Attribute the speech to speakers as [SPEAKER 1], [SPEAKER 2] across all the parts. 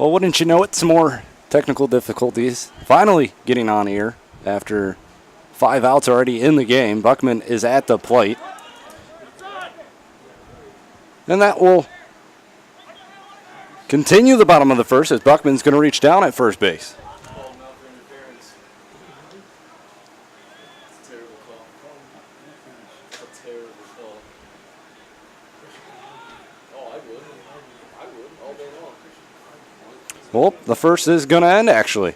[SPEAKER 1] Well, wouldn't you know it, some more technical difficulties. Finally getting on here after 5 outs already in the game. Buckman is at the plate. And that will continue the bottom of the first as Buckman's going to reach down at first base. Well, the first is going to end, actually.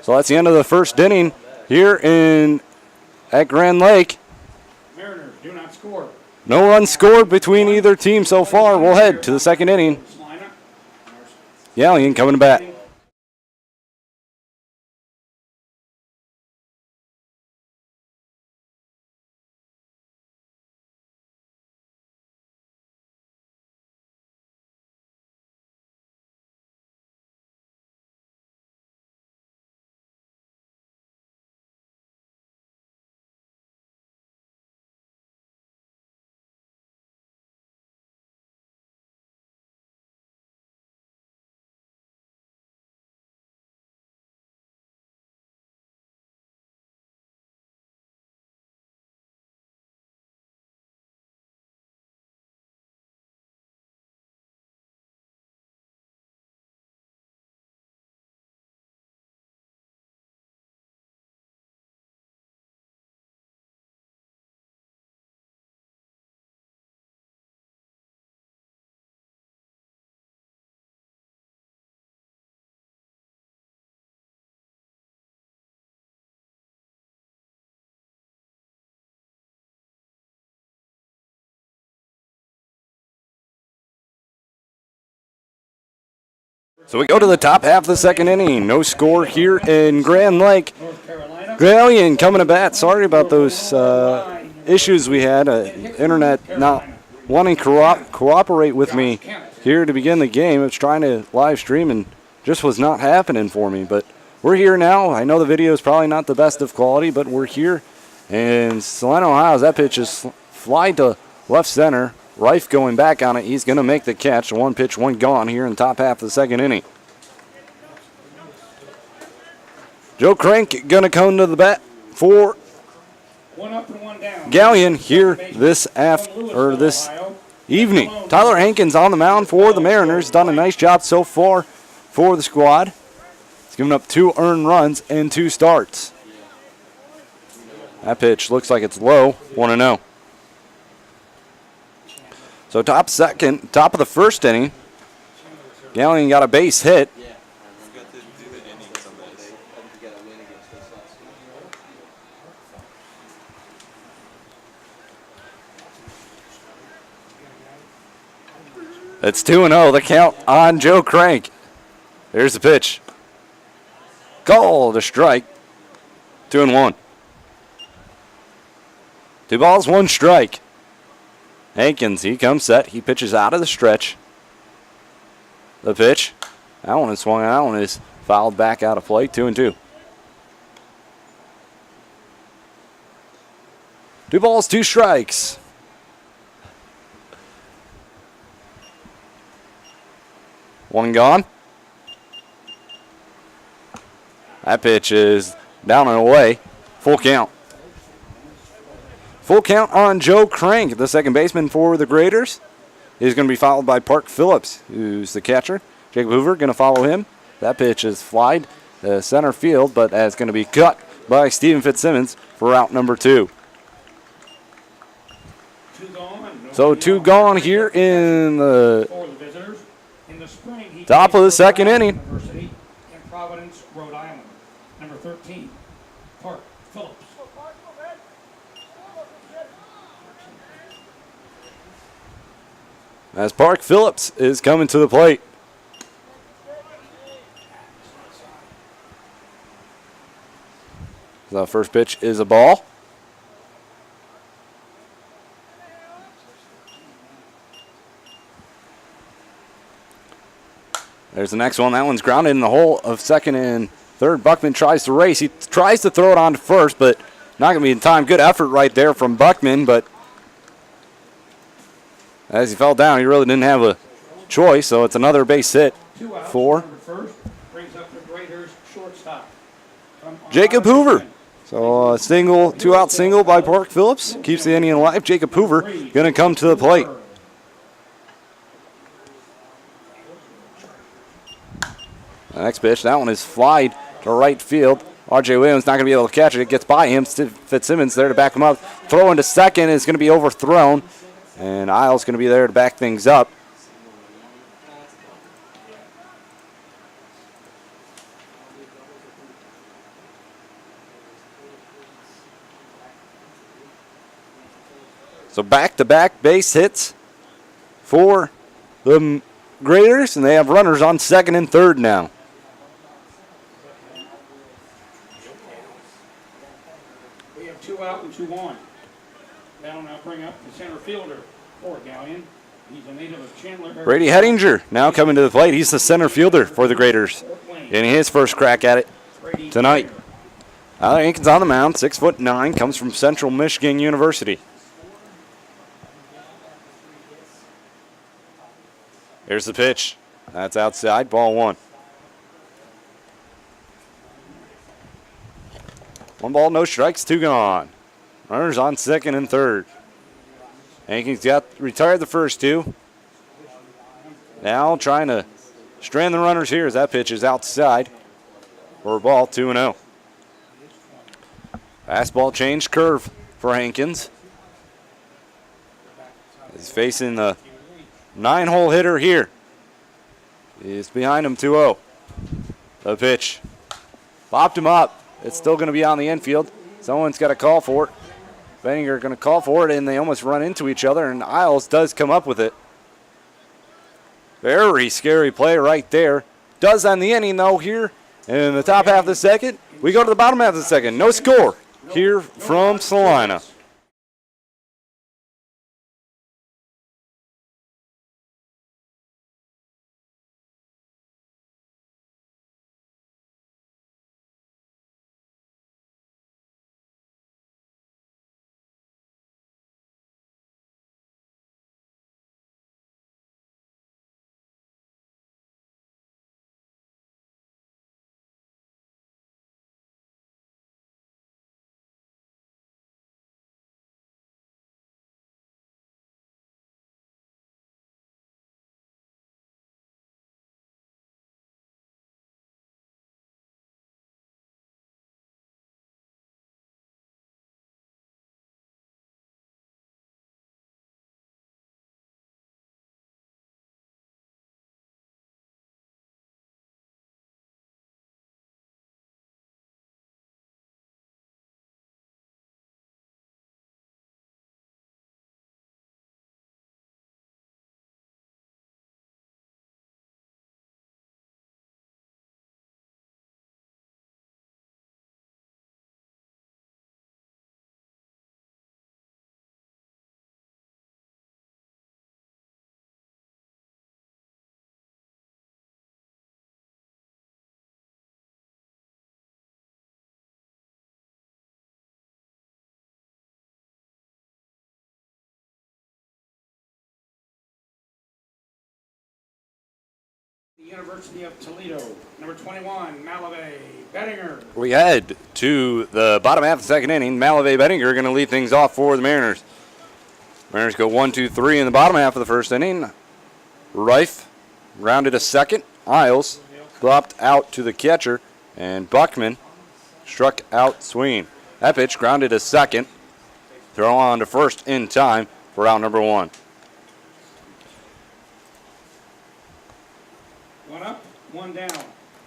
[SPEAKER 1] So that's the end of the first inning here at Grand Lake.
[SPEAKER 2] Mariners do not score.
[SPEAKER 1] No runs scored between either team so far. We'll head to the second inning. Galion coming to bat. So we go to the top half of the second inning. No score here in Grand Lake. Galion coming to bat. Sorry about those issues we had. Internet not wanting to cooperate with me here to begin the game. I was trying to live stream and just was not happening for me. But we're here now. I know the video is probably not the best of quality, but we're here. And Salina, Ohio, that pitch is fly to left center. Reif going back on it. He's going to make the catch. One pitch, one gone here in the top half of the second inning. Joe Crank going to come to the bat for Galion here this evening. Tyler Hankins on the mound for the Mariners. Done a nice job so far for the squad. He's given up 2 earned runs and 2 starts. That pitch looks like it's low. 1-0. So top of the first inning, Galion got a base hit. It's 2-0, the count on Joe Crank. There's the pitch. Called a strike. 2-1. 2 balls, 1 strike. Hankins, he comes set. He pitches out of the stretch. The pitch. That one is swung. That one is fouled back out of play. 2-2. 2 balls, 2 strikes. One gone. That pitch is down and away. Full count. Full count on Joe Crank, the second baseman for the Graders. He's going to be followed by Park Phillips, who's the catcher. Jacob Hoover going to follow him. That pitch is flied to center field, but that's going to be cut by Stephen Fitzsimmons for out number 2. So 2 gone here in the top of the second inning.
[SPEAKER 2] In Providence, Rhode Island. Number 13, Park Phillips.
[SPEAKER 1] As Park Phillips is coming to the plate. The first pitch is a ball. There's the next one. That one's grounded in the hole of second and third. Buckman tries to race. He tries to throw it on to first, but not going to be in time. Good effort right there from Buckman, but as he fell down, he really didn't have a choice, so it's another base hit
[SPEAKER 2] 2 outs.
[SPEAKER 1] for
[SPEAKER 2] Runner first brings up the Raiders shortstop.
[SPEAKER 1] Jacob Hoover. So a single, 2-out single by Park Phillips keeps the inning alive. Jacob Hoover going to come to the plate. The next pitch, that one is flied to right field. R.J. Williams not going to be able to catch it. It gets by him. Fitzsimmons there to back him up. Throw into second is going to be overthrown. And Isles going to be there to back things up. So back-to-back base hits for the Graders, and they have runners on second and third now.
[SPEAKER 2] We have 2 out and 2 on. That'll now bring up the center fielder for Galion. He's a native of Chandler.
[SPEAKER 1] Brady Hettinger now coming to the plate. He's the center fielder for the Graders. Getting his first crack at it tonight. Tyler Hankins on the mound, 6'9", comes from Central Michigan University. Here's the pitch. That's outside, ball 1. 1 ball, no strikes, 2 gone. Runners on second and third. Hankins retired the first 2. Now trying to strand the runners here as that pitch is outside for a ball, 2-0. Fastball change curve for Hankins. He's facing the 9-hole hitter here. He's behind him 2-0. The pitch. Popped him up. It's still going to be on the infield. Someone's got to call for it. Benninger going to call for it, and they almost run into each other, and Isles does come up with it. Very scary play right there. Does end the inning, though, here in the top half of the second. We go to the bottom half of the second. No score here from Salina.
[SPEAKER 2] The University of Toledo, number 21, Malavey Bettinger.
[SPEAKER 1] We head to the bottom half of the second inning. Malavey Bettinger going to lead things off for the Mariners. Mariners go 1-2-3 in the bottom half of the first inning. Reif rounded to second. Isles dropped out to the catcher, and Buckman struck out swinging. That pitch grounded to second. Throw on to first in time for out number 1.
[SPEAKER 2] 1 up, 1 down.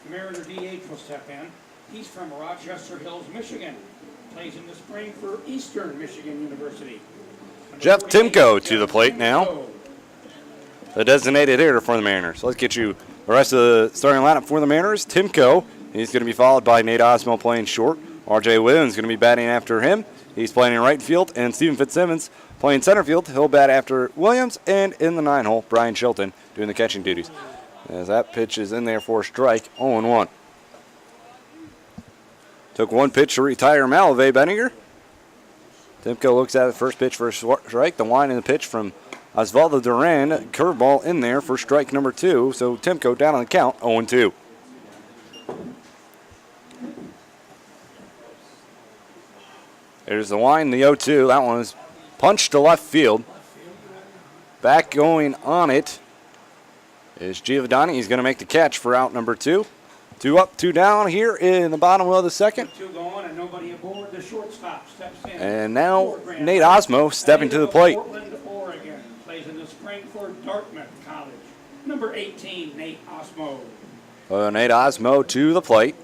[SPEAKER 2] Mariner DH will step in. He's from Rochester Hills, Michigan. Plays in the spring for Eastern Michigan University.
[SPEAKER 1] Jeff Timko to the plate now. The designated hitter for the Mariners. So let's get you the rest of the starting lineup for the Mariners. Timko, he's going to be followed by Nate Osmo playing short. R.J. Williams going to be batting after him. He's playing in right field. And Stephen Fitzsimmons playing center field. He'll bat after Williams. And in the 9-hole, Brian Chilton doing the catching duties. As that pitch is in there for a strike, 0-1. Took 1 pitch to retire Malavey Bettinger. Timko looks at the first pitch for a strike. The line in the pitch from Osvaldo Duran, curveball in there for strike number 2. So Timko down on the count, 0-2. There's the line, the 0-2. That one is punched to left field. Back going on it is Giovanni. He's going to make the catch for out number 2. 2 up, 2 down here in the bottom of the second.
[SPEAKER 2] 2 going and nobody aboard. The shortstop steps in.
[SPEAKER 1] And now Nate Osmo stepping to the plate.
[SPEAKER 2] Portland, Oregon. Plays in the spring for Dartmouth College. Number 18, Nate Osmo.
[SPEAKER 1] Nate Osmo to the plate.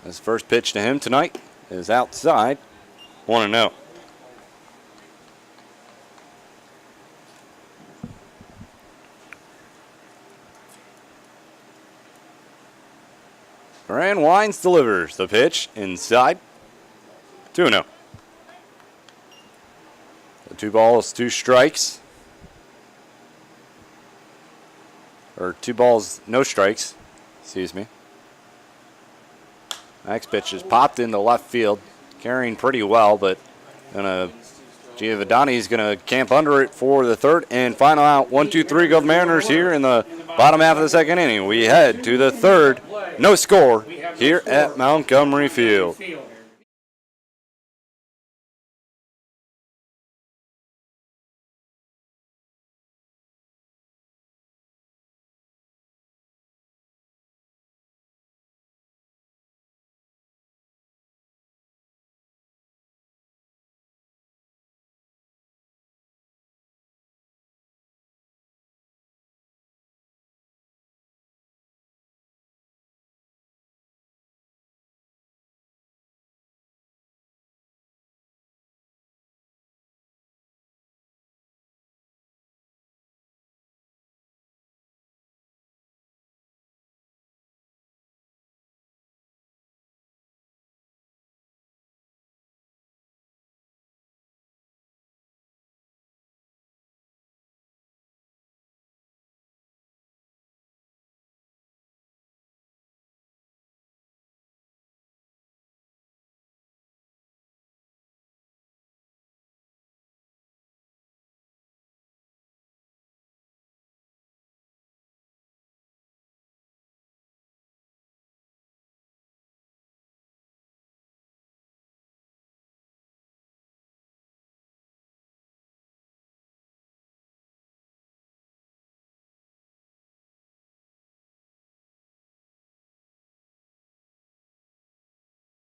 [SPEAKER 1] His first pitch to him tonight is outside. 1-0. Duran winds, delivers the pitch inside. 2-0. 2 balls, 2 strikes. Or 2 balls, no strikes. Excuse me. Next pitch is popped into left field, carrying pretty well, but Giovanni's going to camp under it for the third and final out. 1-2-3 go Mariners here in the bottom half of the second inning. We head to the third. No score here at Montgomery Field.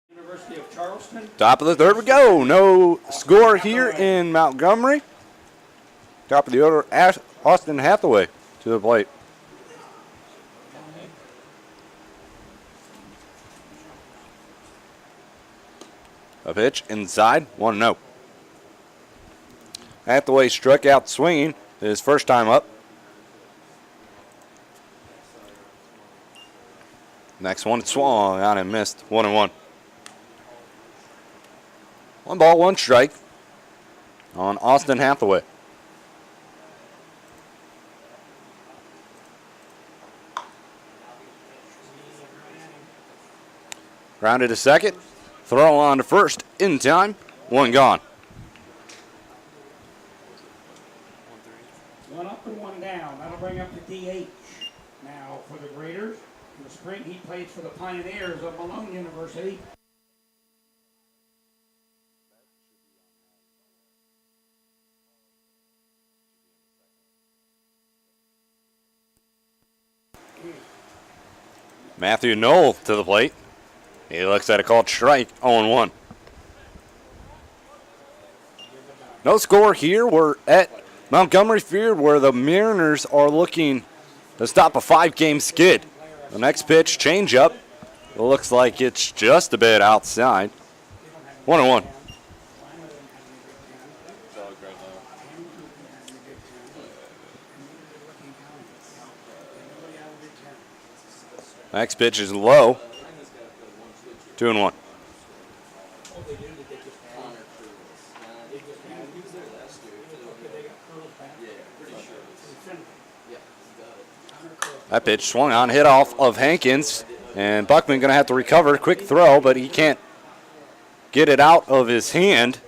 [SPEAKER 2] University of Charleston.
[SPEAKER 1] Top of the third we go. No score here in Montgomery. Top of the order, Austin Hathaway to the plate. A pitch inside, 1-0. Hathaway struck out swinging his first time up. Next one swung on and missed, 1-1. 1 ball, 1 strike on Austin Hathaway. Grounded to second. Throw on to first in time. 1 gone.
[SPEAKER 2] 1 up and 1 down. That'll bring up the DH now for the Raiders. In the spring, he plays for the Pioneers of Malone University.
[SPEAKER 1] Matthew Knoll to the plate. He looks at a called strike, 0-1. No score here. We're at Montgomery Field where the Mariners are looking to stop a 5-game skid. The next pitch, changeup. It looks like it's just a bit outside. 1-1. Next pitch is low. 2-1. That pitch swung on, hit off of Hankins, and Buckman going to have to recover. Quick throw, but he can't get it out of his hand.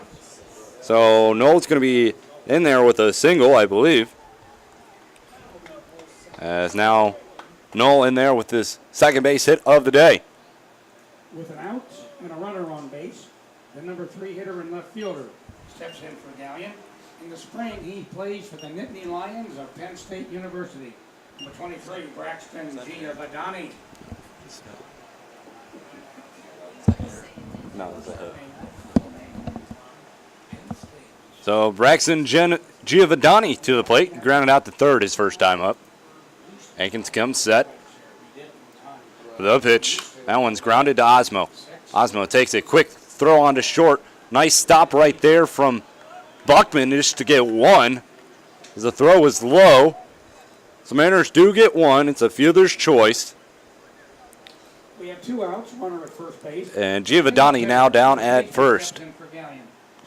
[SPEAKER 1] So Noel's going to be in there with a single, I believe. As now Noel in there with his second base hit of the day.
[SPEAKER 2] With an out and a runner on base, the number 3 hitter and left fielder steps in for Galion. In the spring, he plays for the Nittany Lions of Penn State University. Number 23, Braxton Giovanni.
[SPEAKER 1] No, it's a hit. So Braxton Giovanni to the plate, grounded out to third his first time up. Hankins comes set. The pitch. That one's grounded to Osmo. Osmo takes a quick throw on to short. Nice stop right there from Buckman just to get one. As the throw was low. So Mariners do get one. It's a fielder's choice.
[SPEAKER 2] We have 2 outs, runner at first base.
[SPEAKER 1] And Giovanni now down at first.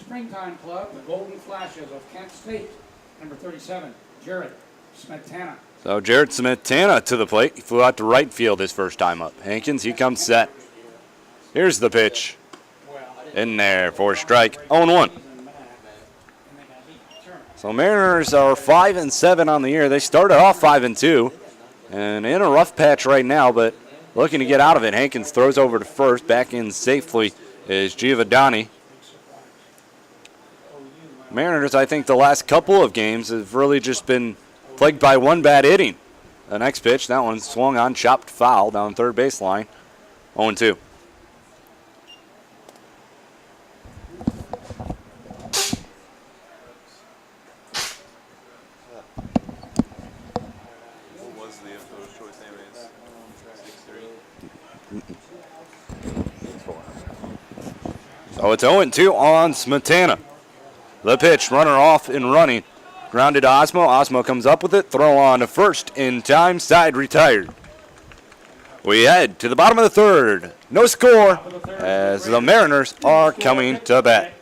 [SPEAKER 2] Springtime Club, the Golden Flashes of Kent State. Number 37, Jared Smetana.
[SPEAKER 1] So Jared Smetana to the plate. He flew out to right field his first time up. Hankins, he comes set. Here's the pitch. In there for a strike. 0-1. So Mariners are 5-7 on the year. They started off 5-2 and in a rough patch right now, but looking to get out of it. Hankins throws over to first. Back in safely is Giovanni. Mariners, I think the last couple of games have really just been plagued by one bad inning. The next pitch, that one swung on, chopped foul down third baseline. 0-2. So it's 0-2 on Smetana. The pitch, runner off and running. Grounded to Osmo. Osmo comes up with it. Throw on to first in time. Side retired. We head to the bottom of the third. No score as the Mariners are coming to bat.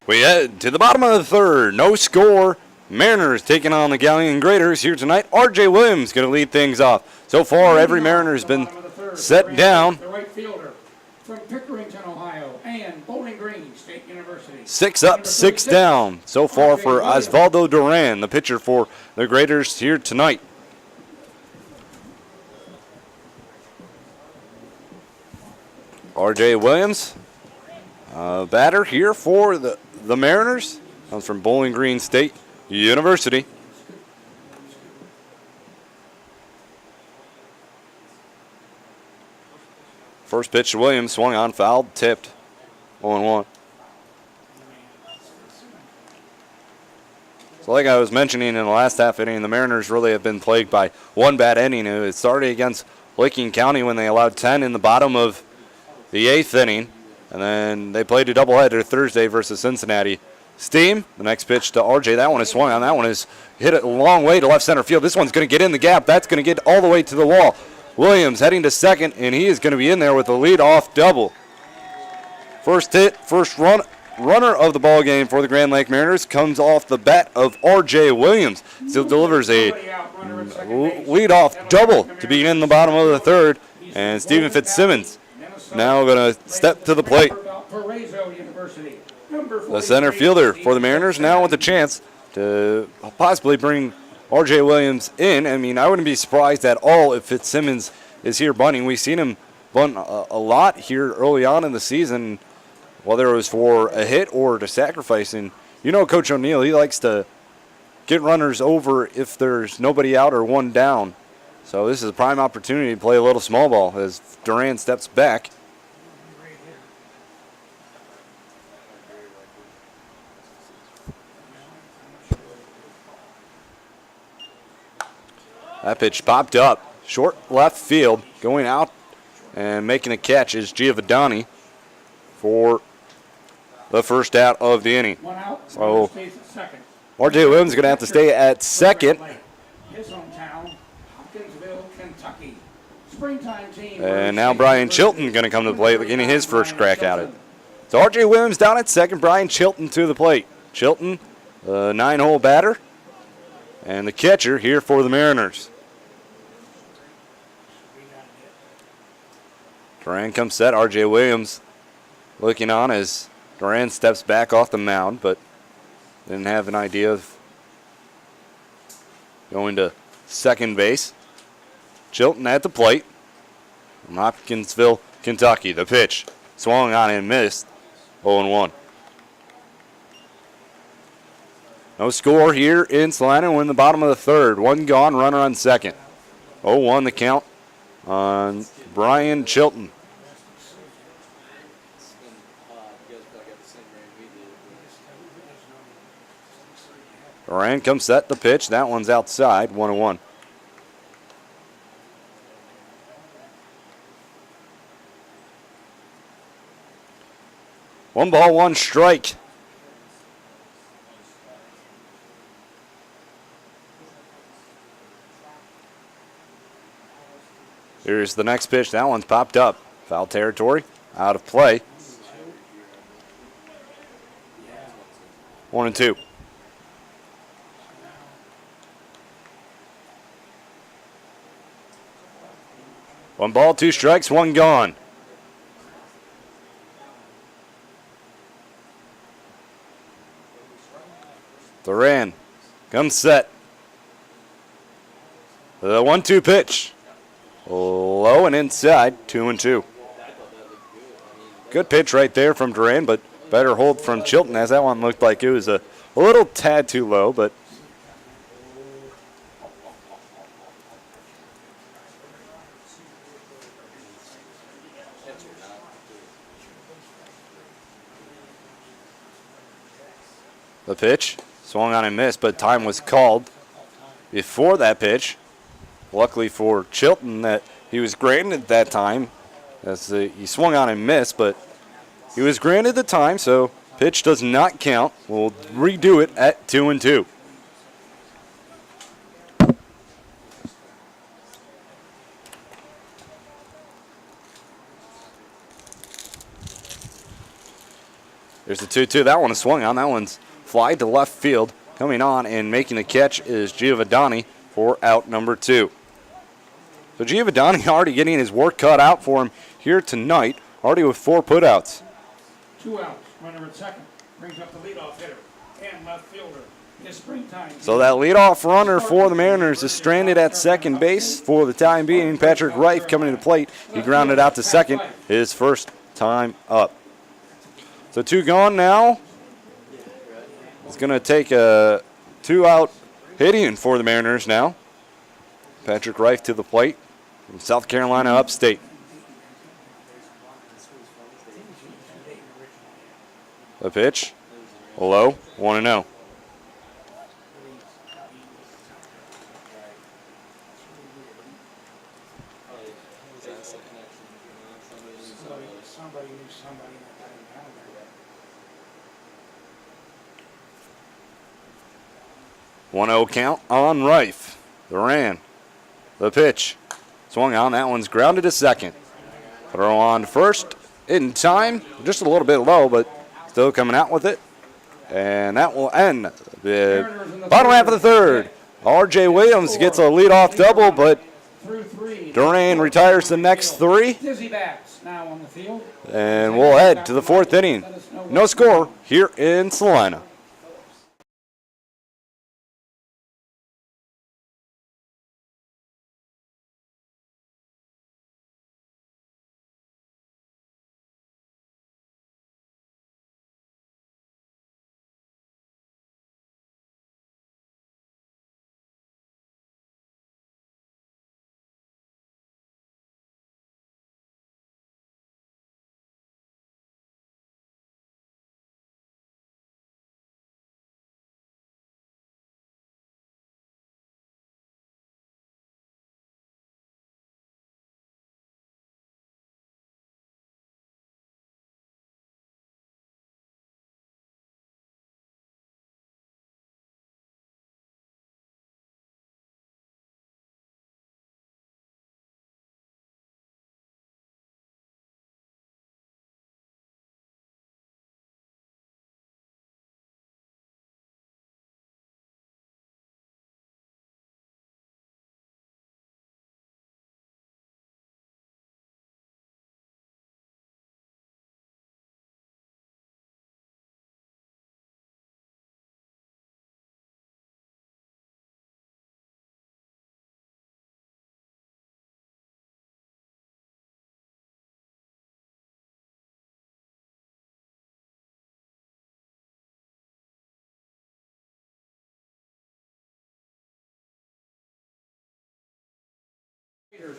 [SPEAKER 1] We head to the bottom of the third. No score. Mariners taking on the Galion Graders here tonight. R.J. Williams going to lead things off. So far, every Mariner has been set down.
[SPEAKER 2] The right fielder from Pickerington, Ohio, and Bowling Green State University.
[SPEAKER 1] 6 up, 6 down. So far for Osvaldo Duran, the pitcher for the Graders here tonight. R.J. Williams, batter here for the Mariners. Comes from Bowling Green State University. First pitch to Williams, swung on, fouled, tipped. 0-1. So like I was mentioning in the last half inning, the Mariners really have been plagued by one bad inning. It started against Licking County when they allowed 10 in the bottom of the 8th inning. And then they played a doubleheader Thursday versus Cincinnati. Steam, the next pitch to RJ. That one is swung on. That one is hit a long way to left center field. This one's going to get in the gap. That's going to get all the way to the wall. Williams heading to second, and he is going to be in there with a lead-off double. First hit, first runner of the ball game for the Grand Lake Mariners comes off the bat of R.J. Williams. Still delivers a lead-off double to be in the bottom of the third, and Stephen Fitzsimmons now going to step to the plate. The center fielder for the Mariners now with a chance to possibly bring R.J. Williams in. I mean, I wouldn't be surprised at all if Fitzsimmons is here bunting. We've seen him bunt a lot here early on in the season, whether it was for a hit or to sacrifice. And you know Coach O'Neill, he likes to get runners over if there's nobody out or one down. So this is a prime opportunity to play a little small ball as Duran steps back. That pitch popped up. Short left field. Going out and making a catch is Giovanni for the first out of the inning.
[SPEAKER 2] One out.
[SPEAKER 1] So
[SPEAKER 2] Stays at second.
[SPEAKER 1] R.J. Williams is going to have to stay at second.
[SPEAKER 2] His hometown, Hopkinsville, Kentucky. Springtime team.
[SPEAKER 1] And now Brian Chilton going to come to the plate, getting his first crack at it. So R.J. Williams down at second. Brian Chilton to the plate. Chilton, the 9-hole batter, and the catcher here for the Mariners. Duran comes set. R.J. Williams looking on as Duran steps back off the mound, but didn't have an idea of going to second base. Chilton at the plate from Hopkinsville, Kentucky. The pitch swung on and missed. 0-1. No score here in Salina. We're in the bottom of the third. One gone, runner on second. 0-1 the count on Brian Chilton. Duran comes set the pitch. That one's outside. 1-1. One ball, one strike. Here's the next pitch. That one's popped up. Foul territory. Out of play. 1-2. One ball, two strikes, one gone. Duran comes set. The 1-2 pitch. Low and inside, 2-2. Good pitch right there from Duran, but better hold from Chilton, as that one looked like it was a little tad too low, but the pitch swung on and missed, but time was called before that pitch. Luckily for Chilton that he was granted that time, as he swung on and missed, but he was granted the time, so pitch does not count. We'll redo it at 2-2. There's the 2-2. That one is swung on. That one's fly to left field. Coming on and making the catch is Giovanni for out number 2. So Giovanni already getting his work cut out for him here tonight, already with 4 putouts.
[SPEAKER 2] 2 outs. Runner at second. Brings up the leadoff hitter and left fielder. His springtime.
[SPEAKER 1] So that leadoff runner for the Mariners is stranded at second base for the time being. Patrick Reif coming to the plate. He grounded out to second, his first time up. So 2 gone now. It's going to take a 2-out hitting for the Mariners now. Patrick Reif to the plate from South Carolina upstate. The pitch, low, 1-0.
[SPEAKER 2] Somebody knew somebody that got him down there.
[SPEAKER 1] 1-0 count on Reif. Duran. The pitch. Swung on. That one's grounded to second. Throw on first in time. Just a little bit low, but still coming out with it. And that will end the bottom half of the third. R.J. Williams gets a leadoff double, but Duran retires the next 3.
[SPEAKER 2] Dizzy bats now on the field.
[SPEAKER 1] And we'll head to the 4th inning. No score here in Salina.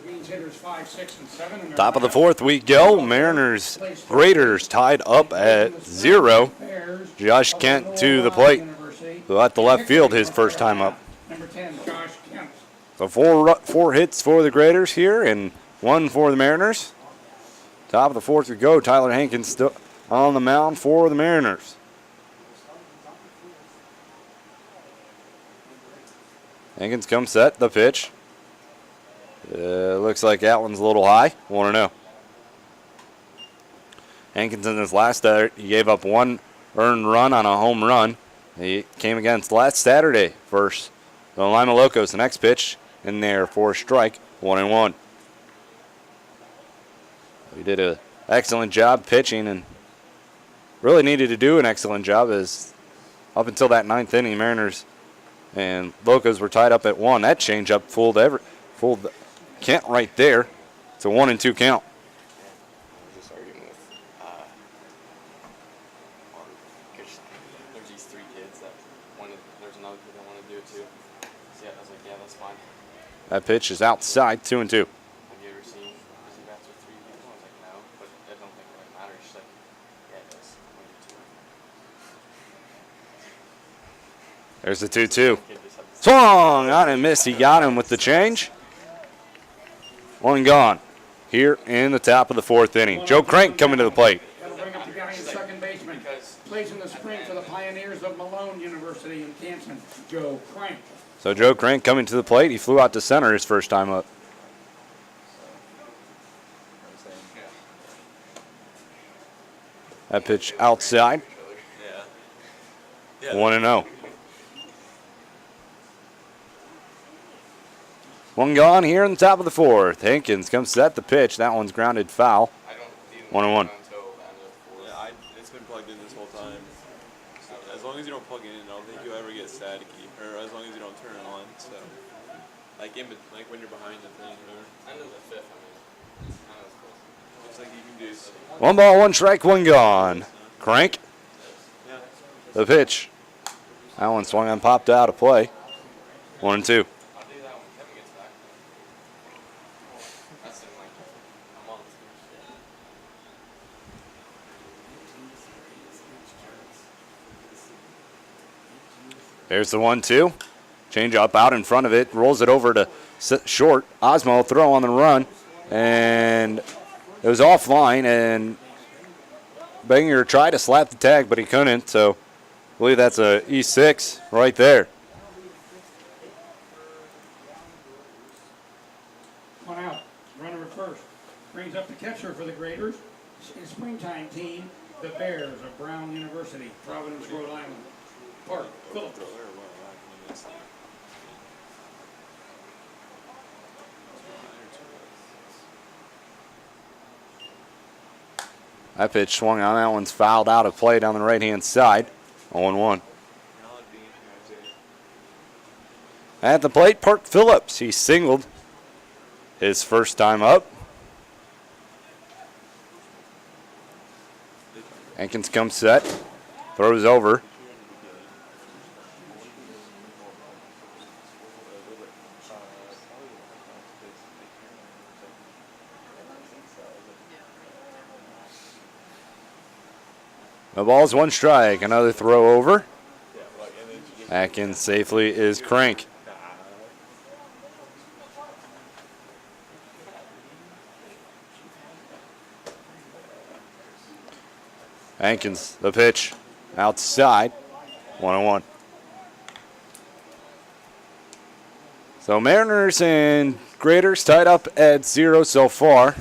[SPEAKER 2] Means hitters 5, 6, and 7. And
[SPEAKER 1] Top of the fourth we go. Mariners, Raiders tied up at 0. Josh Kent to the plate. Who at the left field his first time up.
[SPEAKER 2] Number 10, Josh Kent.
[SPEAKER 1] So four hits for the Raiders here and 1 for the Mariners. Top of the fourth we go. Tyler Hankins still on the mound for the Mariners. Hankins comes set, the pitch. Looks like that one's a little high. 1-0. Hankins in his last start, he gave up 1 earned run on a home run. He came against last Saturday versus the Lima Locos. The next pitch in there for a strike, 1-1. He did an excellent job pitching and really needed to do an excellent job as up until that 9th inning, Mariners and Locos were tied up at 1. That changeup fooled Kent right there. It's a 1-2 count.
[SPEAKER 3] Just arguing with, because there's these 3 kids that wanted, there's another kid that wanted to do it too. So yeah, I was like, yeah, that's fine.
[SPEAKER 1] That pitch is outside, 2-2.
[SPEAKER 3] Have you ever seen busy bats with 3 people? I was like, no, but I don't think it really matters. She's like, yeah, it does. I'm gonna do 2.
[SPEAKER 1] There's the 2-2.
[SPEAKER 3] Kid just had the
[SPEAKER 1] Swung on and missed. He got him with the change. 1 gone here in the top of the 4th inning. Joe Crank coming to the plate.
[SPEAKER 2] That'll bring up the Galion second baseman. Plays in the spring for the Pioneers of Malone University in Canton, Joe Crank.
[SPEAKER 1] So Joe Crank coming to the plate. He flew out to center his first time up. That pitch outside. 1-0. 1 gone here in the top of the 4th. Hankins comes set the pitch. That one's grounded foul. 1-1.
[SPEAKER 4] Yeah, it's been plugged in this whole time. As long as you don't plug it in, I don't think you'll ever get staticky. Or as long as you don't turn it on. So, like when you're behind the thing. Or,
[SPEAKER 3] end of the 5th, I mean, I know it's close.
[SPEAKER 4] looks like you can do.
[SPEAKER 1] 1 ball, 1 strike, 1 gone. Crank.
[SPEAKER 4] Yeah.
[SPEAKER 1] The pitch. That one swung and popped out of play. 1-2.
[SPEAKER 3] I'll do that when Kevin gets back. That's in like a month.
[SPEAKER 1] There's the 1-2. Change up out in front of it. Rolls it over to short. Osmo throw on the run. And it was offline. And Banger tried to slap the tag, but he couldn't. So I believe that's a E6 right there.
[SPEAKER 2] 1 out. Runner at first. Brings up the catcher for the Graders. His springtime team, the Bears of Brown University, Providence, Rhode Island. Park Phillips.
[SPEAKER 1] That pitch swung on. That one's fouled out of play down the right-hand side. 0-1. At the plate, Park Phillips. He singled his first time up. Hankins comes set. Throws over. The ball's 1 strike. Another throw over. Atkins safely is Crank. Hankins, the pitch. Outside. 1-1. So Mariners and Graders tied up at 0 so far.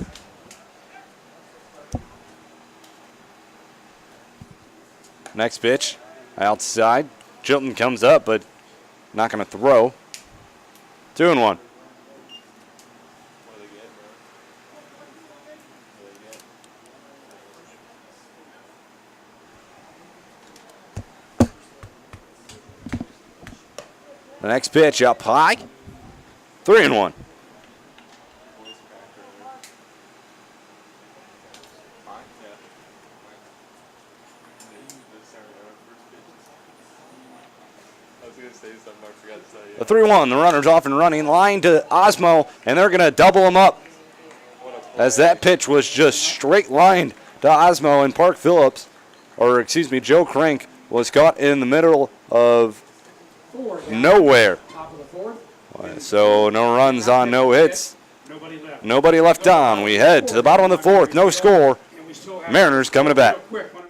[SPEAKER 1] Next pitch, outside. Chilton comes up, but not going to throw. 2-1. The next pitch up high. 3-1.
[SPEAKER 4] I was gonna say something, I forgot to
[SPEAKER 1] The 3-1. The runner's off and running. Line to Osmo, and they're going to double him up. As that pitch was just straight lined to Osmo, and Park Phillips, or excuse me, Joe Crank, was caught in the middle of nowhere.
[SPEAKER 2] Top of the fourth.
[SPEAKER 1] So no runs on no hits.
[SPEAKER 2] Nobody left.
[SPEAKER 1] Nobody left on. We head to the bottom of the fourth. No score.
[SPEAKER 2] And we still have
[SPEAKER 1] Mariners coming to bat.
[SPEAKER 2] real quick, one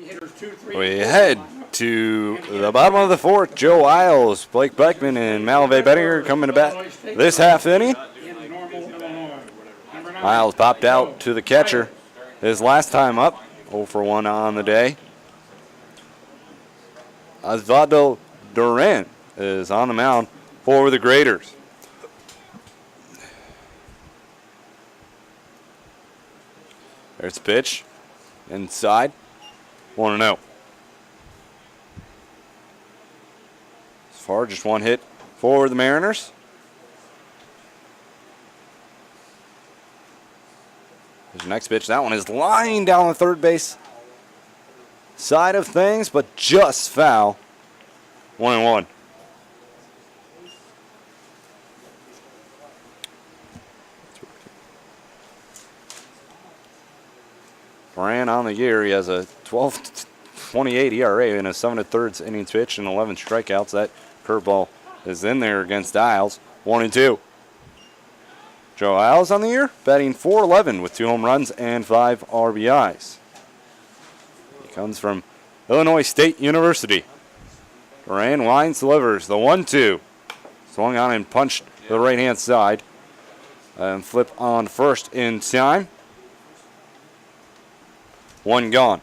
[SPEAKER 2] hitters, 2, 3,
[SPEAKER 1] We head to the bottom of the fourth. Joe Isles, Blake Beckman, and Malavey Bettinger coming to bat this half inning.
[SPEAKER 2] in Normal, Illinois. Number 9.
[SPEAKER 1] Isles popped out to the catcher his last time up, 0 for 1 on the day. Osvaldo Duran is on the mound for the Graders. There's the pitch. Inside. 1-0. As far, just one hit for the Mariners. There's the next pitch. That one is lined down the third base side of things, but just foul. 1-1. Duran on the year, he has a 12.28 ERA and a 7 1/3 innings pitch and 11 strikeouts. That curveball is in there against Isles. 1-2. Joe Isles on the year, batting .411 with 2 home runs and 5 RBIs. He comes from Illinois State University. Duran lines, delivers the 1-2. Swung on and punched to the right-hand side. And flip on first in time. 1 gone.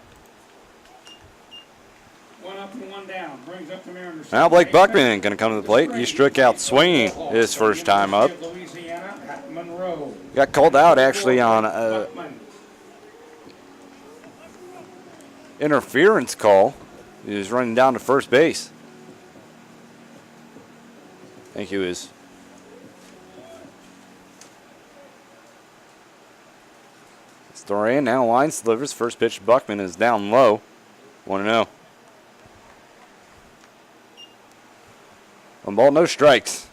[SPEAKER 2] 1 up and 1 down. Brings up the Mariners.
[SPEAKER 1] Now Blake Buckman going to come to the plate. He struck out swinging his first time up.
[SPEAKER 2] Louisiana at Monroe.
[SPEAKER 1] Got called out actually on
[SPEAKER 2] Buckman.
[SPEAKER 1] interference call. He was running down to first base. I think he was. Duran now lines, delivers. First pitch, Buckman is down low. 1-0. 1 ball, no strikes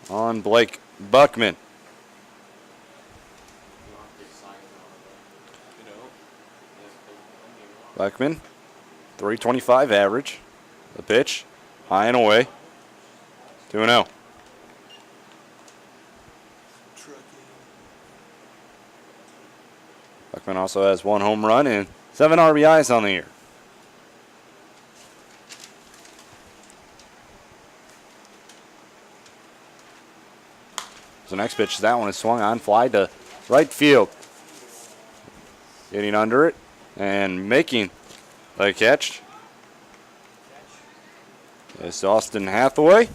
[SPEAKER 1] on Blake Buckman. Buckman, 325 average. The pitch, high and away. 2-0. Buckman also has 1 home run and 7 RBIs on the year. So next pitch, that one is swung on, fly to right field. Getting under it and making the catch is Austin Hathaway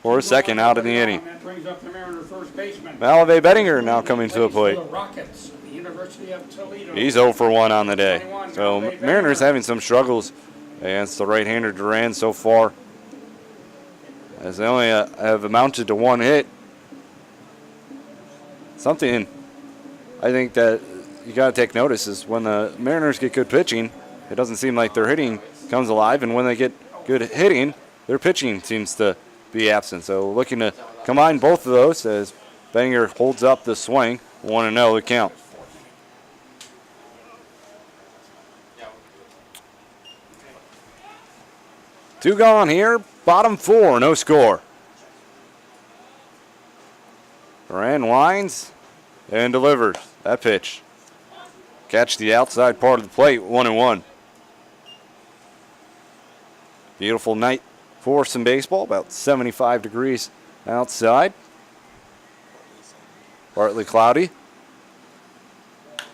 [SPEAKER 1] for a second out in the inning.
[SPEAKER 2] That brings up the Mariner first baseman.
[SPEAKER 1] Malavey Bettinger now coming to the plate.
[SPEAKER 2] The Rockets, the University of Toledo.
[SPEAKER 1] He's 0 for 1 on the day. So Mariners having some struggles against the right-hander Duran so far, as they only have amounted to 1 hit. Something I think that you got to take notice is when the Mariners get good pitching, it doesn't seem like their hitting comes alive, and when they get good hitting, their pitching seems to be absent. So looking to combine both of those as Benninger holds up the swing. 1-0 the count. Two gone here. Bottom 4, no score. Duran winds and delivers. That pitch. Catch the outside part of the plate. 1-1. Beautiful night for some baseball. About 75 degrees outside. Partly cloudy.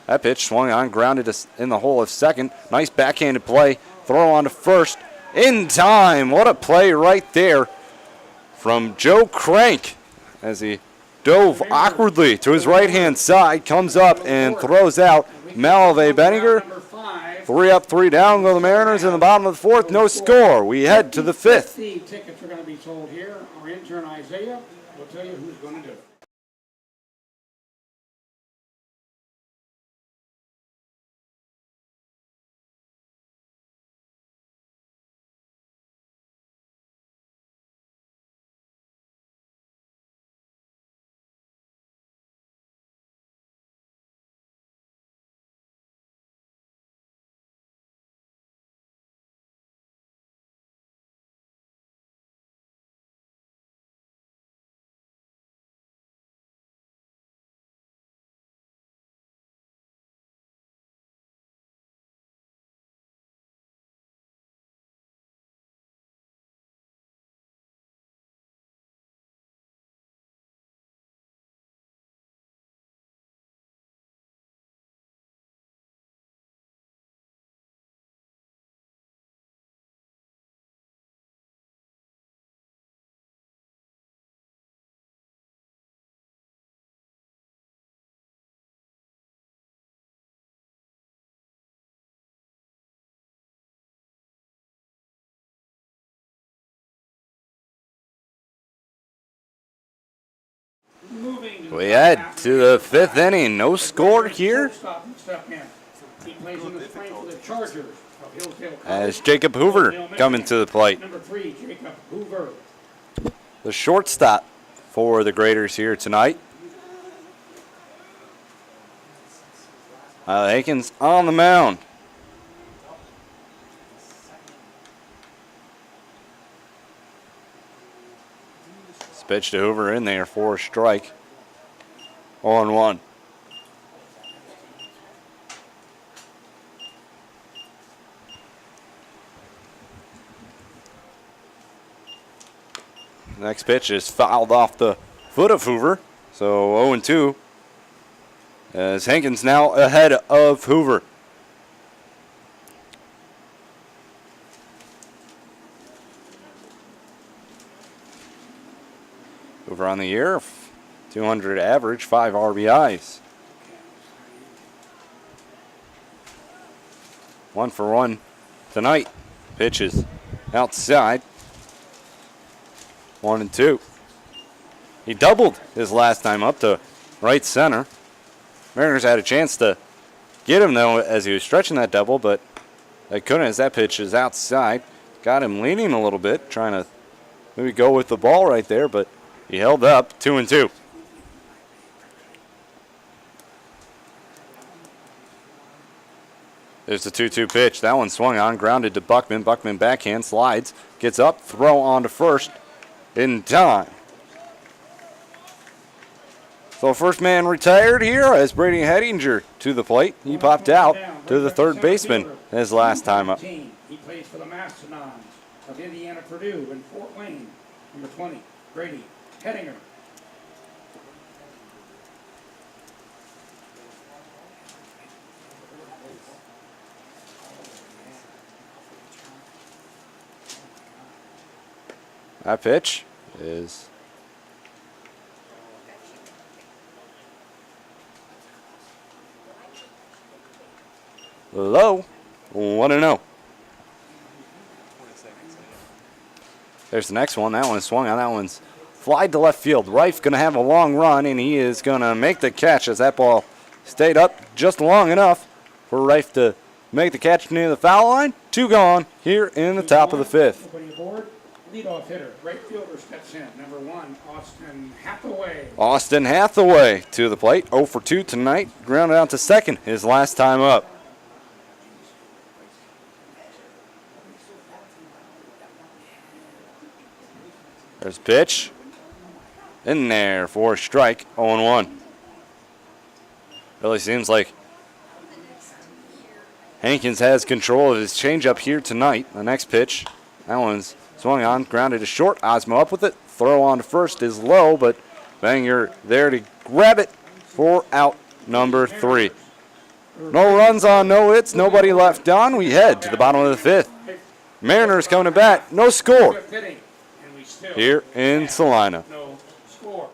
[SPEAKER 1] That pitch swung on, grounded in the hole of second. Nice backhanded play. Throw on to first. In time. What a play right there from Joe Crank as he dove awkwardly to his right-hand side. Comes up and throws out Malave Benninger. 3 up, 3 down go the Mariners in the bottom of the 4th. No score. We head to the 5th.
[SPEAKER 2] 50 tickets are going to be sold here. Our intern Isaiah will tell you who's going to do it.
[SPEAKER 1] We head to the 5th inning. No score here as Jacob Hoover coming to the plate.
[SPEAKER 2] Number 3, Jacob Hoover.
[SPEAKER 1] The shortstop for the Graders here tonight. Hankins on the mound. Pitch to Hoover in there for a strike. 0-1. Next pitch is fouled off the foot of Hoover. So 0-2. As Hankins now ahead of Hoover. Hoover on the year, 200 average, 5 RBIs. 1 for 1 tonight. Pitches outside. 1-2. He doubled his last time up to right center. Mariners had a chance to get him though as he was stretching that double, but they couldn't as that pitch is outside. Got him leaning a little bit, trying to maybe go with the ball right there, but he held up. 2-2. There's the 2-2 pitch. That one swung on, grounded to Buckman. Buckman backhand slides, gets up, throw on to first in time. So first man retired here as Brady Hedinger to the plate. He popped out to the third baseman his last time up.
[SPEAKER 2] He plays for the Mastodons of Indiana Purdue in Fort Wayne. Number 20, Brady Hedinger.
[SPEAKER 1] That pitch is low. 1-0. There's the next one. That one swung on. That one's flied to left field. Reif going to have a long run, and he is going to make the catch as that ball stayed up just long enough for Reif to make the catch near the foul line. 2 gone here in the top of the 5th.
[SPEAKER 2] Everybody aboard. Leadoff hitter, right fielder steps in. Number 1, Austin Hathaway.
[SPEAKER 1] Austin Hathaway to the plate. 0 for 2 tonight. Grounded out to second his last time up. There's a pitch. In there for a strike. 0-1. Really seems like Hankins has control of his changeup here tonight. The next pitch. That one's swung on, grounded to short. Osmo up with it. Throw on to first is low, but Banger there to grab it for out number 3. No runs on, no hits, nobody left on. We head to the bottom of the 5th. Mariners coming to bat. No score here in Salina.
[SPEAKER 2] No score.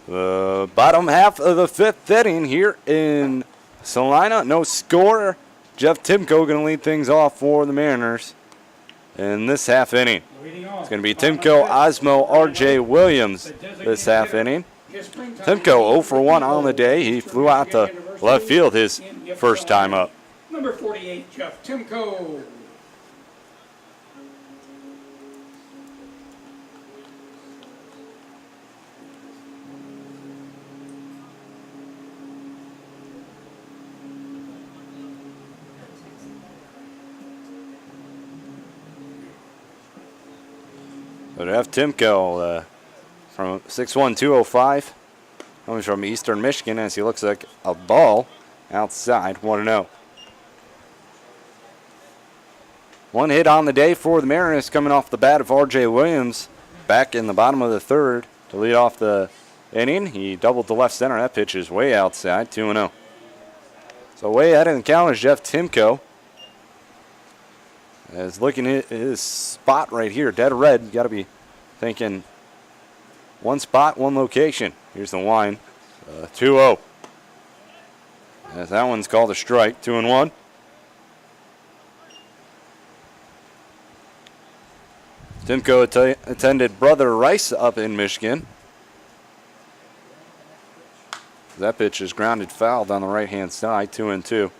[SPEAKER 1] The bottom half of the 5th inning here in Salina. No score. Jeff Timko going to lead things off for the Mariners in this half inning. It's going to be Timko, Osmo, R.J. Williams this half inning. Timko 0 for 1 on the day. He flew out to left field his first time up.
[SPEAKER 2] Number 48, Jeff Timko.
[SPEAKER 1] So to have Timko from 6'1", 205, coming from Eastern Michigan, as he looks like a ball outside, 1-0. One hit on the day for the Mariners coming off the bat of R.J. Williams back in the bottom of the 3rd to lead off the inning. He doubled to left center. That pitch is way outside, 2-0. So way ahead in the count is Jeff Timko. Is looking at his spot right here, dead red. You got to be thinking one spot, one location. Here's the line, 2-0. As that one's called a strike, 2-1. Timko attended Brother Rice up in Michigan. That pitch is grounded foul down the right-hand side, 2-2.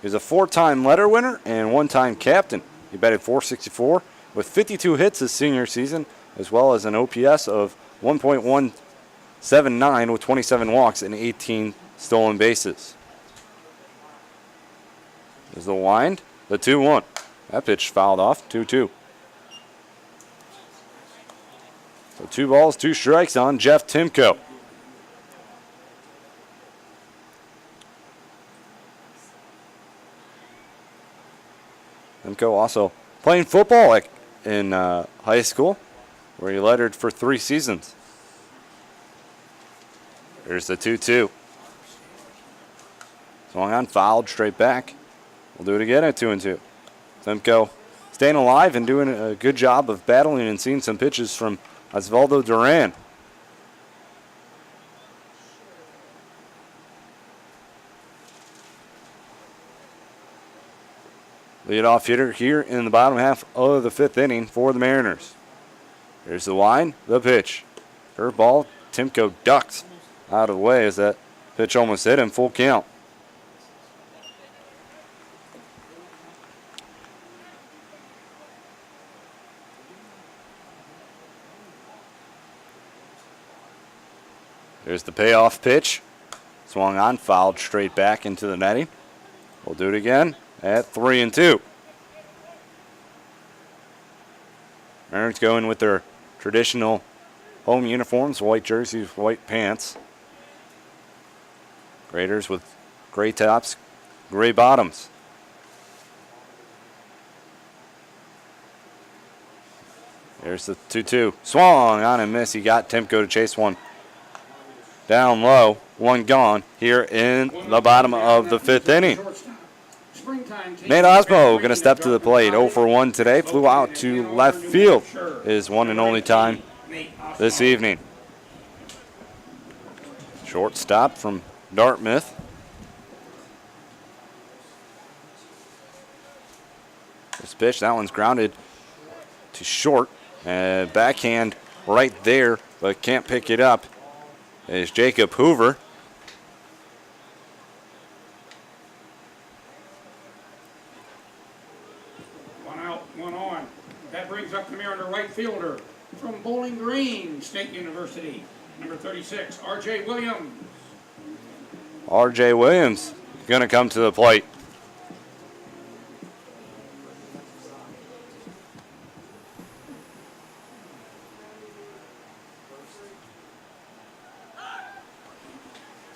[SPEAKER 1] He's a 4-time letter winner and 1-time captain. He batted .464 with 52 hits his senior season, as well as an OPS of 1.179 with 27 walks and 18 stolen bases. There's the wind, the 2-1. That pitch fouled off, 2-2. So 2 balls, 2 strikes on Jeff Timko. Timko also playing football in high school, where he lettered for 3 seasons. Here's the 2-2. Swung on, fouled, straight back. We'll do it again at 2-2. Timko staying alive and doing a good job of battling and seeing some pitches from Osvaldo Duran. Leadoff hitter here in the bottom half of the 5th inning for the Mariners. Here's the line, the pitch. Curveball, Timko ducks out of the way as that pitch almost hit him, full count. Here's the payoff pitch. Swung on, fouled straight back into the netting. We'll do it again at 3-2. Mariners going with their traditional home uniforms, white jerseys, white pants. Graders with gray tops, gray bottoms. There's the 2-2. Swung on and miss. He got Timko to chase one down low. One gone here in the bottom of the 5th inning. Nate Osmo going to step to the plate. 0 for 1 today. Flew out to left field. His one and only time this evening. Shortstop from Dartmouth. This pitch, that one's grounded to short. Backhand right there, but can't pick it up is Jacob Hoover.
[SPEAKER 2] One out, one on. That brings up the Mariner right fielder from Bowling Green State University, number 36, R.J. Williams.
[SPEAKER 1] R.J. Williams going to come to the plate.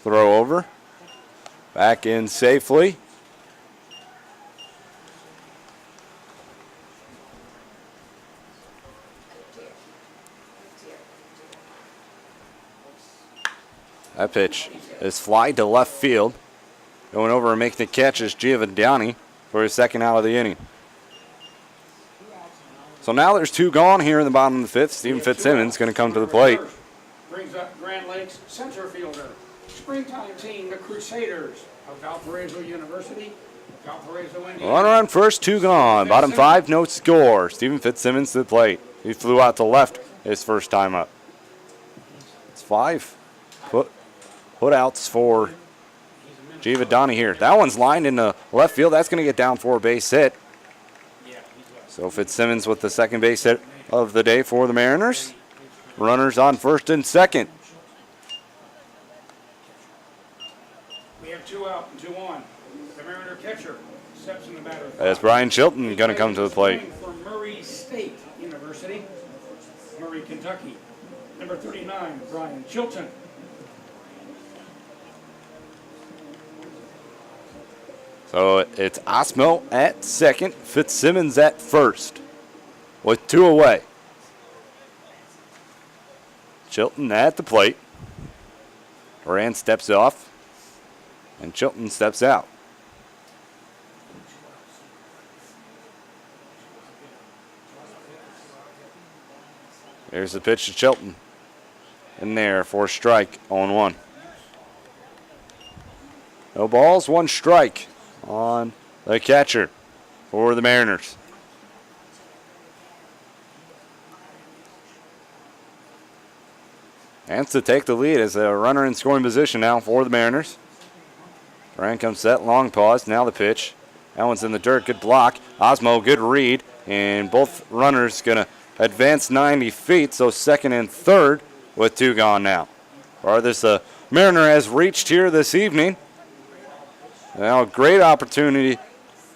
[SPEAKER 1] Throw over. Back in safely. That pitch is fly to left field. Going over and making the catch is Giovanni for his second out of the inning. So now there's 2 gone here in the bottom of the 5th. Stephen Fitzsimmons going to come to the plate.
[SPEAKER 2] Brings up Grand Lakes center fielder, springtime team, the Crusaders of Valparaiso University, Valparaiso, Indiana.
[SPEAKER 1] Runner on first, 2 gone. Bottom 5, no score. Stephen Fitzsimmons to the plate. He flew out to left his first time up. It's 5 put outs for Giovanni here. That one's lined in the left field. That's going to get down for a base hit. So Fitzsimmons with the second base hit of the day for the Mariners. Runners on first and second.
[SPEAKER 2] We have 2 out and 2 on. The Mariner catcher steps in the batter.
[SPEAKER 1] As Brian Chilton going to come to the plate.
[SPEAKER 2] For Murray State University, Murray, Kentucky, number 39, Brian Chilton.
[SPEAKER 1] So it's Osmo at second, Fitzsimmons at first, with 2 away. Chilton at the plate. Duran steps off, and Chilton steps out. There's the pitch to Chilton. In there for a strike, 0-1. No balls, 1 strike on the catcher for the Mariners. And to take the lead as a runner in scoring position now for the Mariners. Duran comes set, long pause, now the pitch. That one's in the dirt, good block. Osmo, good read, and both runners going to advance 90 feet, so second and third with 2 gone now. Farthest the Mariner has reached here this evening. Now a great opportunity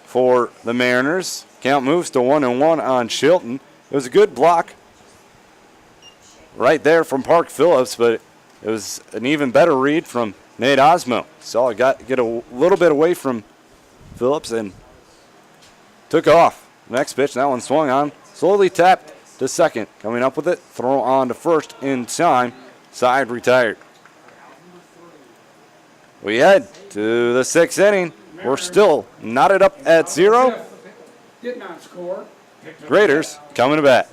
[SPEAKER 1] for the Mariners. Count moves to 1-1 on Chilton. It was a good block right there from Park Phillips, but it was an even better read from Nate Osmo. Saw it get a little bit away from Phillips and took off. Next pitch, that one swung on, slowly tapped to second. Coming up with it, throw on to first in time. Side retired. We head to the 6th inning. We're still knotted up at 0.
[SPEAKER 2] Did not score.
[SPEAKER 1] Raiders coming to bat.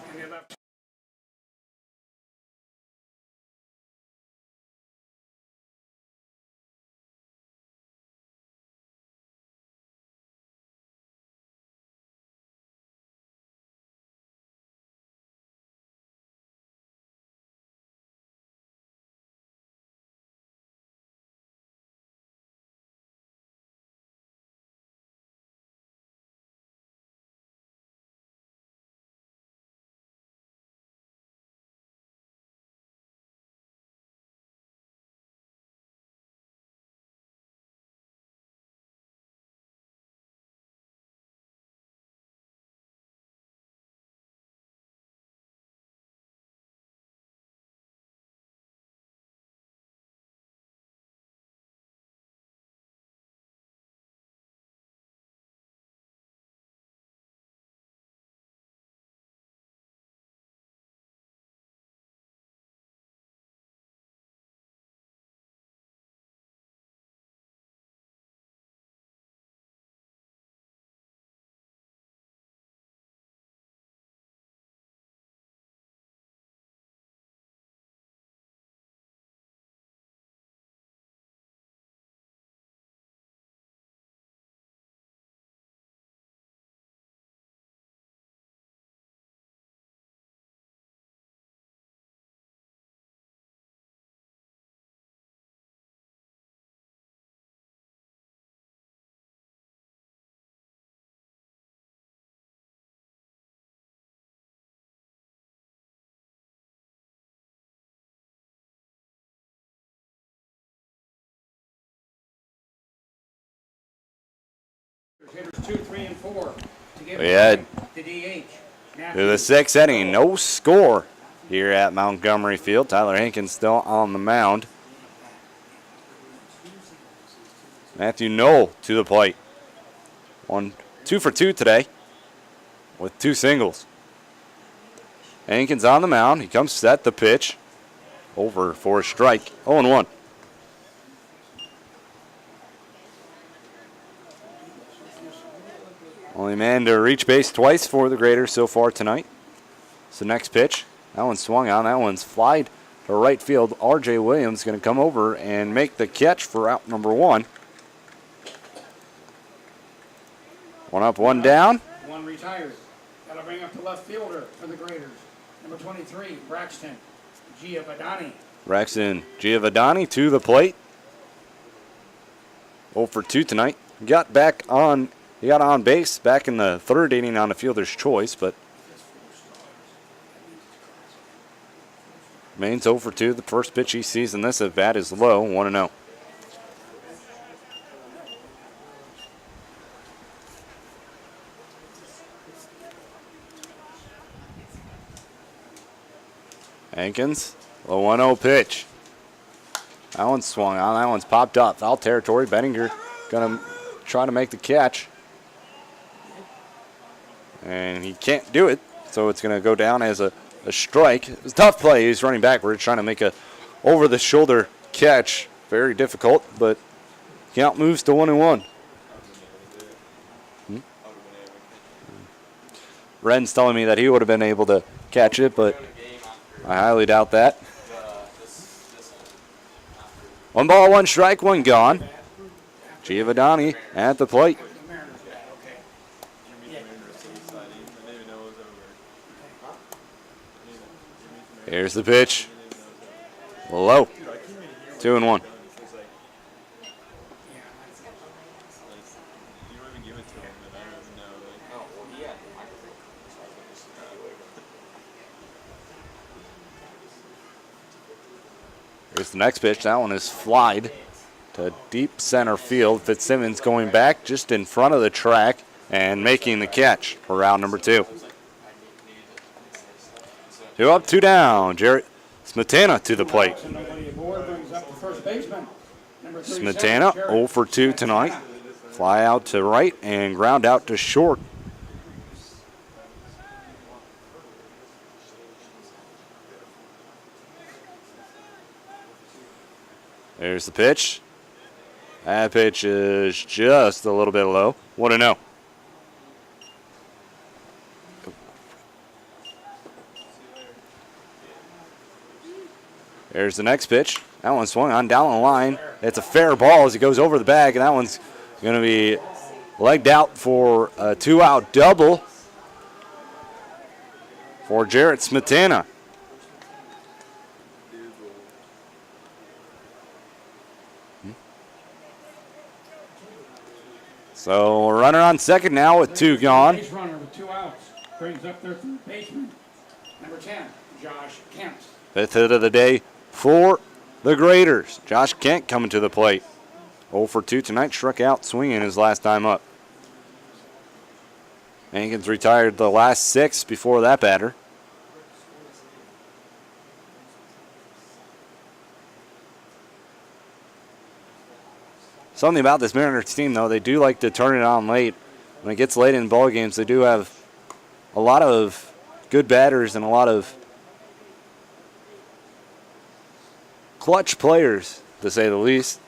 [SPEAKER 2] Hitters 2, 3, and 4. To give
[SPEAKER 1] We head
[SPEAKER 2] the DH.
[SPEAKER 1] to the sixth inning. No score here at Montgomery Field. Tyler Hankins still on the mound. Matthew Knoll to the plate. 2 for 2 today with 2 singles. Hankins on the mound. He comes set the pitch. Over for a strike. 0-1. Only man to reach base twice for the Graders so far tonight. So next pitch. That one swung on. That one's flied to right field. R.J. Williams going to come over and make the catch for out number 1. 1 up, 1 down.
[SPEAKER 2] 1 retired. That'll bring up the left fielder for the Graders. Number 23, Braxton Giovanni.
[SPEAKER 1] Braxton Giovanni to the plate. 0 for 2 tonight. He got on base back in the 3rd inning on a fielder's choice, but remains 0 for 2. The first pitch he sees in this at bat is low, 1-0. Hankins, a 1-0 pitch. That one's swung on. That one's popped up. Foul territory. Bettinger going to try to make the catch. And he can't do it, so it's going to go down as a strike. It was a tough play. He's running backwards, trying to make a over-the-shoulder catch. Very difficult, but count moves to 1-1. Ren's telling me that he would have been able to catch it, but I highly doubt that. 1 ball, 1 strike, 1 gone. Giovanni at the plate. Here's the pitch. Low. 2-1. Here's the next pitch. That one is flied to deep center field. Fitzsimmons going back just in front of the track and making the catch for round number 2. 2 up, 2 down. Jarrett Smetana to the plate. Smetana 0 for 2 tonight. Fly out to right and ground out to short. There's the pitch. That pitch is just a little bit low. 1-0. There's the next pitch. That one swung on down the line. It's a fair ball as he goes over the bag, and that one's going to be legged out for a 2-out double for Jarrett Smetana. So runner on second now with 2 gone.
[SPEAKER 2] Base runner with 2 outs brings up their third baseman, number 10, Josh Kemp.
[SPEAKER 1] 5th hit of the day for the Graders. Josh Kent coming to the plate. 0 for 2 tonight. Struck out swinging his last time up. Hankins retired the last 6 before that batter. Something about this Mariners team, though, they do like to turn it on late. When it gets late in ball games, they do have a lot of good batters and a lot of clutch players, to say the least.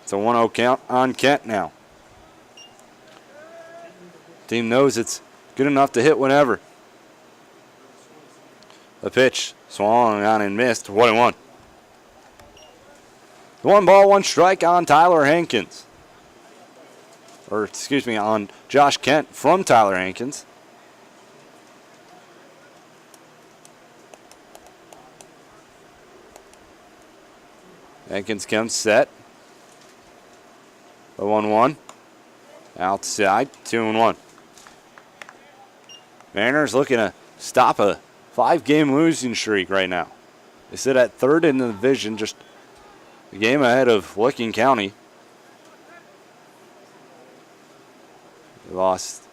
[SPEAKER 1] It's a 1-0 count on Kent now. Team knows it's good enough to hit whenever. The pitch swung on and missed. 1-1. 1 ball, 1 strike on Tyler Hankins. Or, excuse me, on Josh Kent from Tyler Hankins. Hankins comes set. The 1-1. Outside, 2-1. Mariners looking to stop a 5-game losing streak right now. They sit at 3rd in the division, just a game ahead of Licking County. lost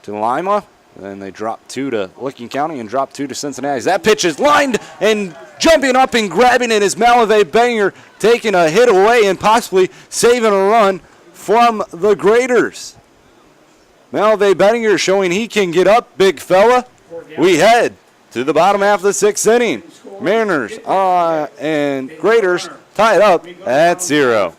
[SPEAKER 1] to Lima. Then they dropped 2 to Licking County and dropped 2 to Cincinnati. As that pitch is lined and jumping up and grabbing it is Malave Banger, taking a hit away and possibly saving a run from the Graders. Malave Banger showing he can get up, big fella. We head to the bottom half of the 6th inning. Mariners and Graders tied up at 0.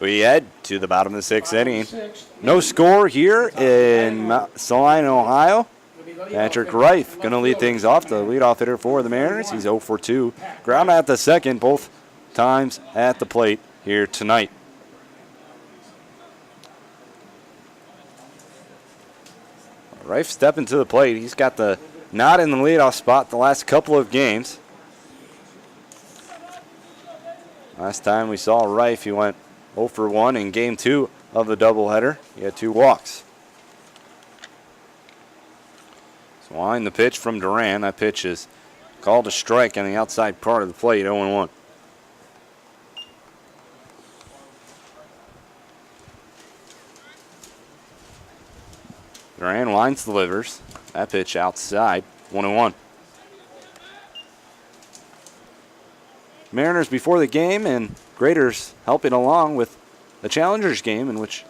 [SPEAKER 1] We head to the bottom of the 6th inning. No score here in Salina, Ohio. Patrick Reif going to lead things off, the leadoff hitter for the Mariners. He's 0 for 2. Ground at the second, both times at the plate here tonight. Reif stepping to the plate. He's got the nod in the leadoff spot the last couple of games. Last time we saw Reif, he went 0 for 1 in game 2 of the doubleheader. He had 2 walks. So line the pitch from Duran. That pitch is called a strike on the outside part of the plate, 0-1. Duran lines delivers. That pitch outside, 1-1. Mariners before the game and Graders helping along with the Challengers game in which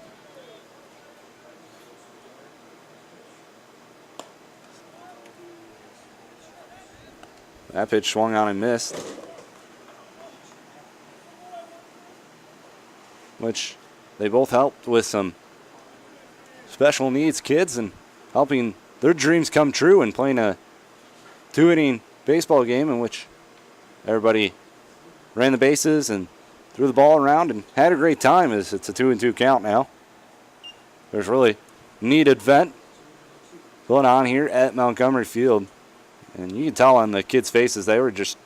[SPEAKER 1] that pitch swung on and missed, which they both helped with some special needs kids and helping their dreams come true and playing a 2-inning baseball game in which everybody ran the bases and threw the ball around and had a great time as it's a 2-2 count now. There's really neat event going on here at Montgomery Field. And you can tell on the kids' faces they were just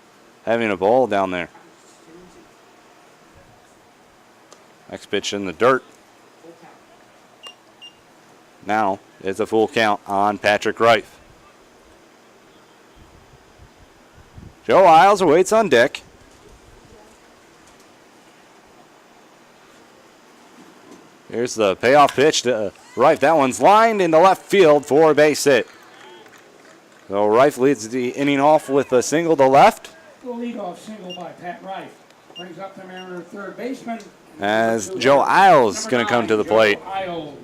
[SPEAKER 1] having a ball down there. Next pitch in the dirt. Now it's a full count on Patrick Reif. Joe Isles awaits on deck. Here's the payoff pitch to Reif. That one's lined into left field for a base hit. So Reif leads the inning off with a single to left.
[SPEAKER 2] The leadoff single by Pat Reif brings up the Mariner third baseman.
[SPEAKER 1] As Joe Isles is going to come to the plate.
[SPEAKER 2] Isles.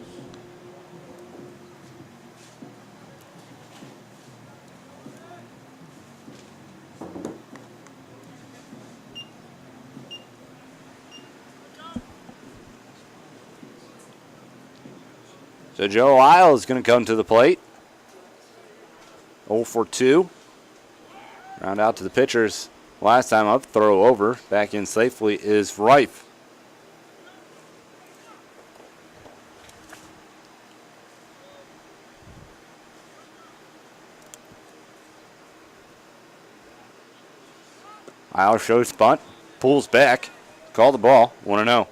[SPEAKER 1] So Joe Isles is going to come to the plate. 0 for 2. Round out to the pitchers. Last time up, throw over. Back in safely is Reif. Isles shows bunt, pulls back, call the ball, 1-0.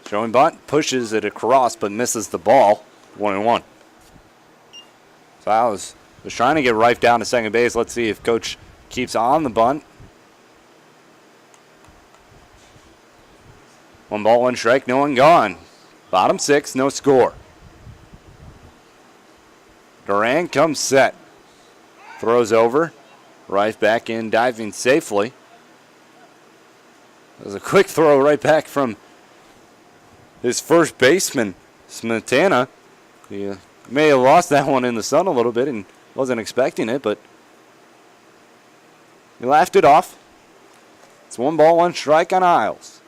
[SPEAKER 1] Showing bunt, pushes it across but misses the ball, 1-1. So I was trying to get Reif down to second base. Let's see if Coach keeps on the bunt. 1 ball, 1 strike, no one gone. Bottom 6, no score. Duran comes set. Throws over. Rife back in, diving safely. It was a quick throw right back from his first baseman, Smetana. He may have lost that one in the sun a little bit and wasn't expecting it, but he laughed it off. It's 1 ball, 1 strike on Isles.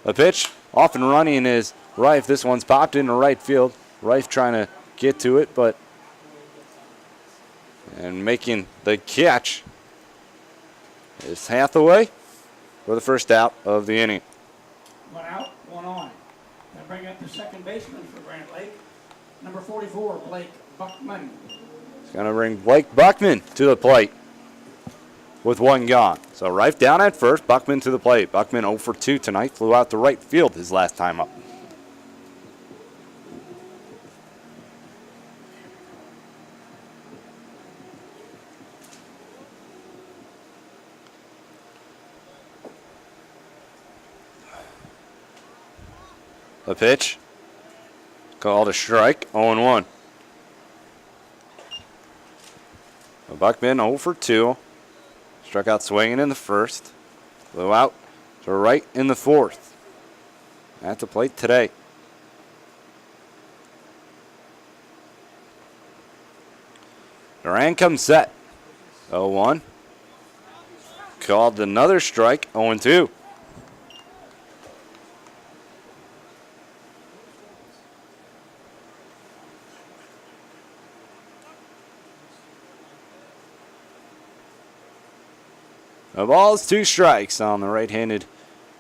[SPEAKER 1] The pitch off and running is Rife. This one's popped into right field. Rife trying to get to it, but and making the catch is Hathaway for the first out of the inning.
[SPEAKER 2] 1 out, 1 on. Now bring up the second baseman for Grand Lake, number 44, Blake Buckman.
[SPEAKER 1] He's going to bring Blake Buckman to the plate with 1 gone. So Rife down at first, Buckman to the plate. Buckman 0 for 2 tonight, flew out to right field his last time up. The pitch called a strike, 0-1. Buckman 0 for 2. Struck out swinging in the first. Flew out to right in the fourth. At the plate today. Duran comes set. 0-1. Called another strike, 0-2. The ball's 2 strikes on the right-handed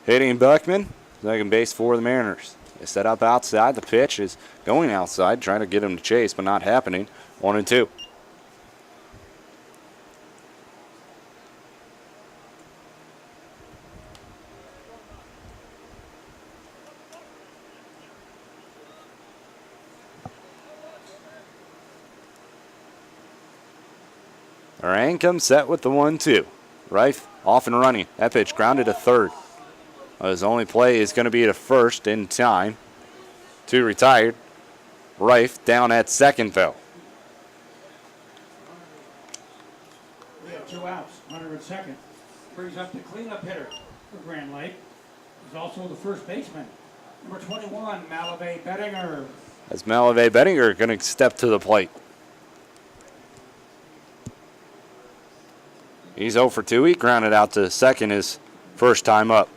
[SPEAKER 1] hitting Buckman. Second base for the Mariners. They set up outside. The pitch is going outside, trying to get him to chase, but not happening. 1-2. Duran comes set with the 1-2. Rife off and running. That pitch grounded to third. His only play is going to be to first in time. 2 retired. Rife down at second, though.
[SPEAKER 2] We have 2 outs, runner at second. Brings up the cleanup hitter for Grand Lake. He's also the first baseman, number 21, Malavey Bettinger.
[SPEAKER 1] As Malavey Bettinger going to step to the plate. He's 0 for 2. He grounded out to second his first time up.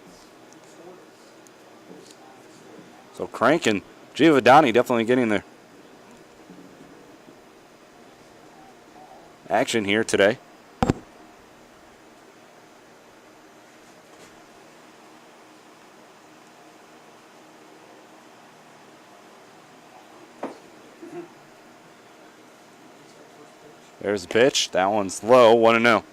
[SPEAKER 1] So Crank and Giovanni definitely getting their action here today. There's the pitch. That one's low, 1-0.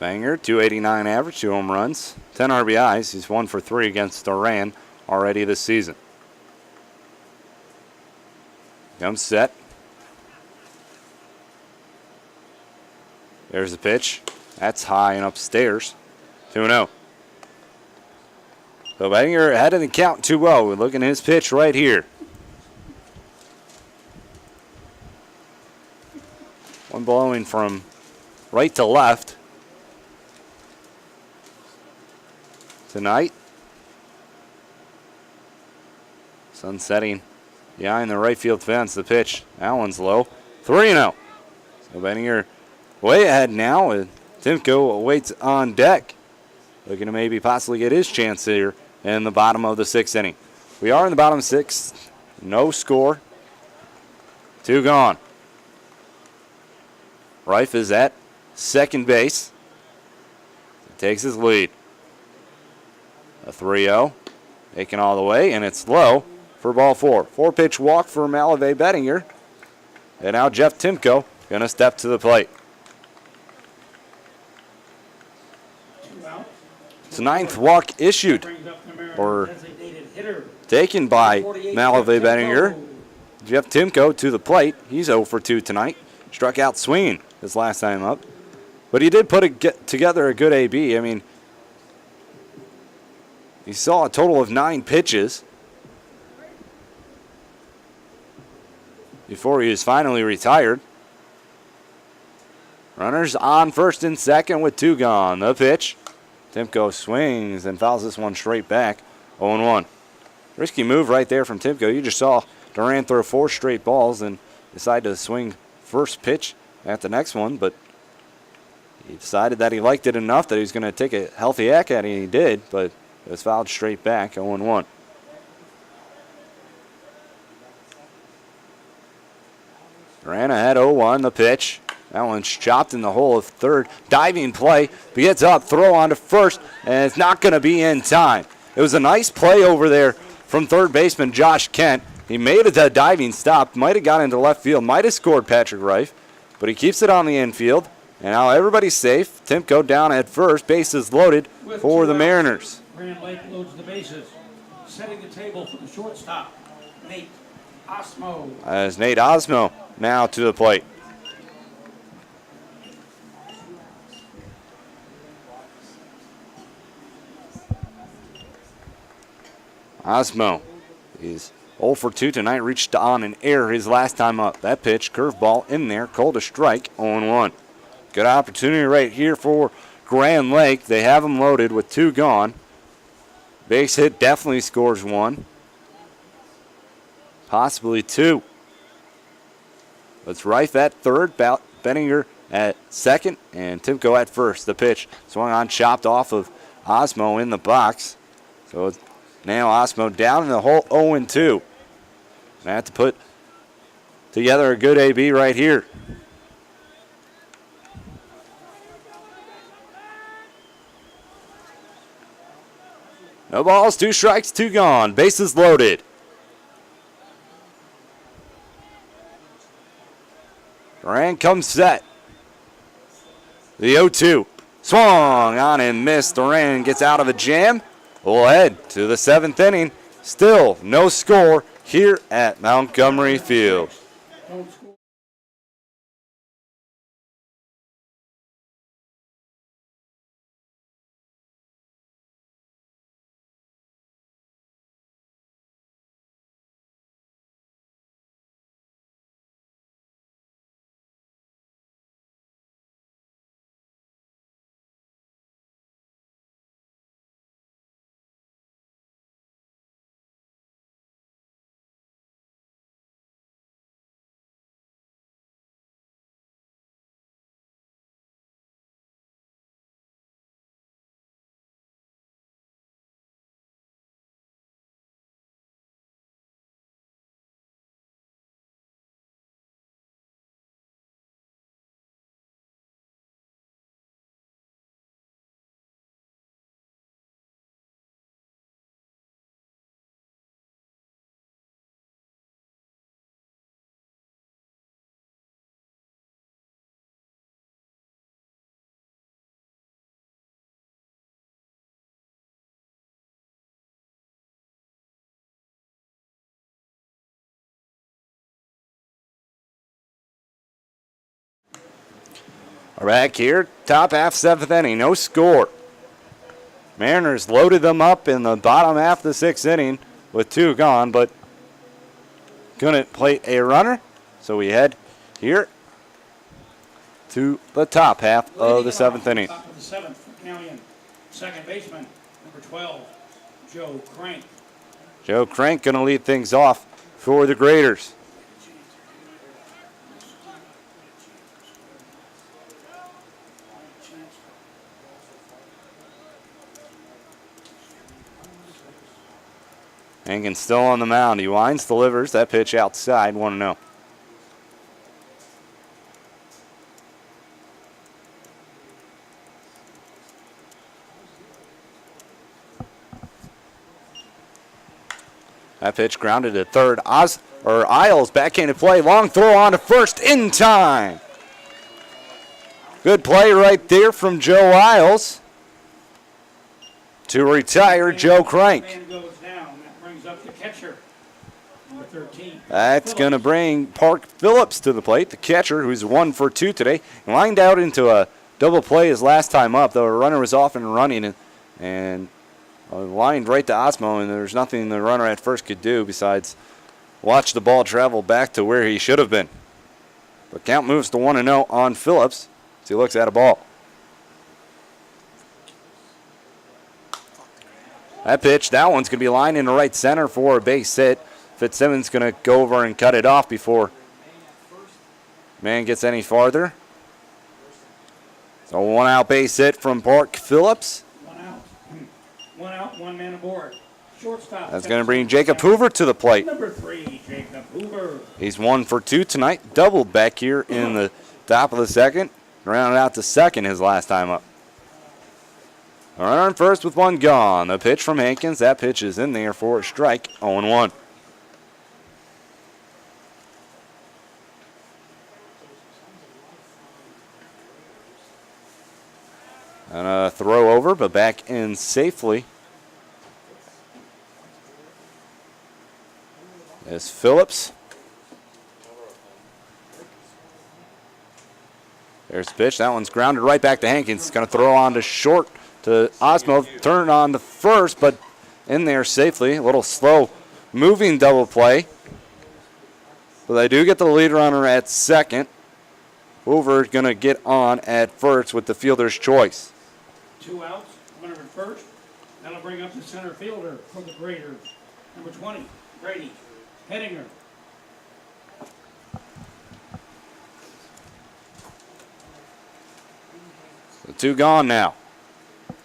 [SPEAKER 1] Banger, 289 average, 2 home runs, 10 RBIs. He's 1 for 3 against Duran already this season. Comes set. There's the pitch. That's high and upstairs. 2-0. So Bettinger ahead of the count 2-0. We're looking at his pitch right here. One blowing from right to left. Tonight, sun setting behind the right field fence. The pitch, that one's low. 3-0. So Bettinger way ahead now, and Timko waits on deck, looking to maybe possibly get his chance here in the bottom of the 6th inning. We are in the bottom 6th. No score. 2 gone. Rife is at second base. He takes his lead. A 3-0, taken all the way, and it's low for ball 4. 4-pitch walk for Malavey Bettinger. And now Jeff Timko going to step to the plate. It's 9th walk issued, or taken by Malavey Bettinger. Jeff Timko to the plate. He's 0 for 2 tonight. Struck out swinging his last time up. But he did together a good AB. I mean, he saw a total of 9 pitches before he was finally retired. Runners on first and second with 2 gone. The pitch. Timko swings and fouls this one straight back. 0-1. Risky move right there from Timko. You just saw Duran throw 4 straight balls and decide to swing first pitch at the next one, but he decided that he liked it enough that he was going to take a healthy hack at it, and he did, but it was fouled straight back, 0-1. Duran ahead 0-1, the pitch. That one's chopped in the hole of third. Diving play, but gets up, throw on to first, and it's not going to be in time. It was a nice play over there from third baseman Josh Kent. He made a diving stop, might have got into left field, might have scored Patrick Reif, but he keeps it on the infield. And now everybody's safe. Timko down at first, bases loaded for the Mariners.
[SPEAKER 2] Grand Lake loads the bases. Setting the table for the shortstop, Nate Osmo.
[SPEAKER 1] As Nate Osmo now to the plate. Osmo is 0 for 2 tonight, reached on an error his last time up. That pitch, curveball in there, called a strike, 0-1. Good opportunity right here for Grand Lake. They have him loaded with 2 gone. Base hit definitely scores 1. Possibly 2. It's Reif at third, Benninger at second, and Timko at first. The pitch swung on, chopped off of Osmo in the box. So it's now Osmo down in the hole, 0-2. They have to put together a good AB right here. No balls, 2 strikes, 2 gone. Bases loaded. Duran comes set. The 0-2. Swung on and missed. Duran gets out of a jam. We'll head to the 7th inning. Still no score here at Montgomery Field. We're back here, top half, 7th inning, no score. Mariners loaded them up in the bottom half of the 6th inning with 2 gone, but couldn't plate a runner. So we head here to the top half of the 7th inning.
[SPEAKER 2] Top of the 7th for Galion. Second baseman, number 12, Joe Crank.
[SPEAKER 1] Joe Crank going to lead things off for the Graders. Hankins still on the mound. He winds, delivers. That pitch outside, 1-0. That pitch grounded to third. Isles back into play. Long throw on to first in time. Good play right there from Joe Isles to retire Joe Crank.
[SPEAKER 2] Up the catcher, number 13.
[SPEAKER 1] That's going to bring Park Phillips to the plate, the catcher, who's 1 for 2 today. Lined out into a double play his last time up. The runner was off and running and lined right to Osmo, and there's nothing the runner at first could do besides watch the ball travel back to where he should have been. But count moves to 1-0 on Phillips as he looks at a ball. That pitch, that one's going to be lined into right center for a base hit. Fitzsimmons going to go over and cut it off before man gets any farther. So 1 out base hit from Park Phillips.
[SPEAKER 2] 1 out. 1 out, 1 man aboard. Shortstop.
[SPEAKER 1] That's going to bring Jacob Hoover to the plate.
[SPEAKER 2] Number 3, Jacob Hoover.
[SPEAKER 1] He's 1 for 2 tonight. Doubled back here in the top of the second. Rounded out to second his last time up. A runner on first with 1 gone. The pitch from Hankins. That pitch is in there for a strike. 0-1. And a throw over, but back in safely is Phillips. There's the pitch. That one's grounded right back to Hankins. It's going to throw on to short to Osmo. Turn on to first, but in there safely. A little slow moving double play. But they do get the lead runner at second. Hoover going to get on at first with the fielder's choice.
[SPEAKER 2] 2 outs, runner at first. That'll bring up the center fielder for the Graders. Number 20, Brady Hettinger.
[SPEAKER 1] The 2 gone now.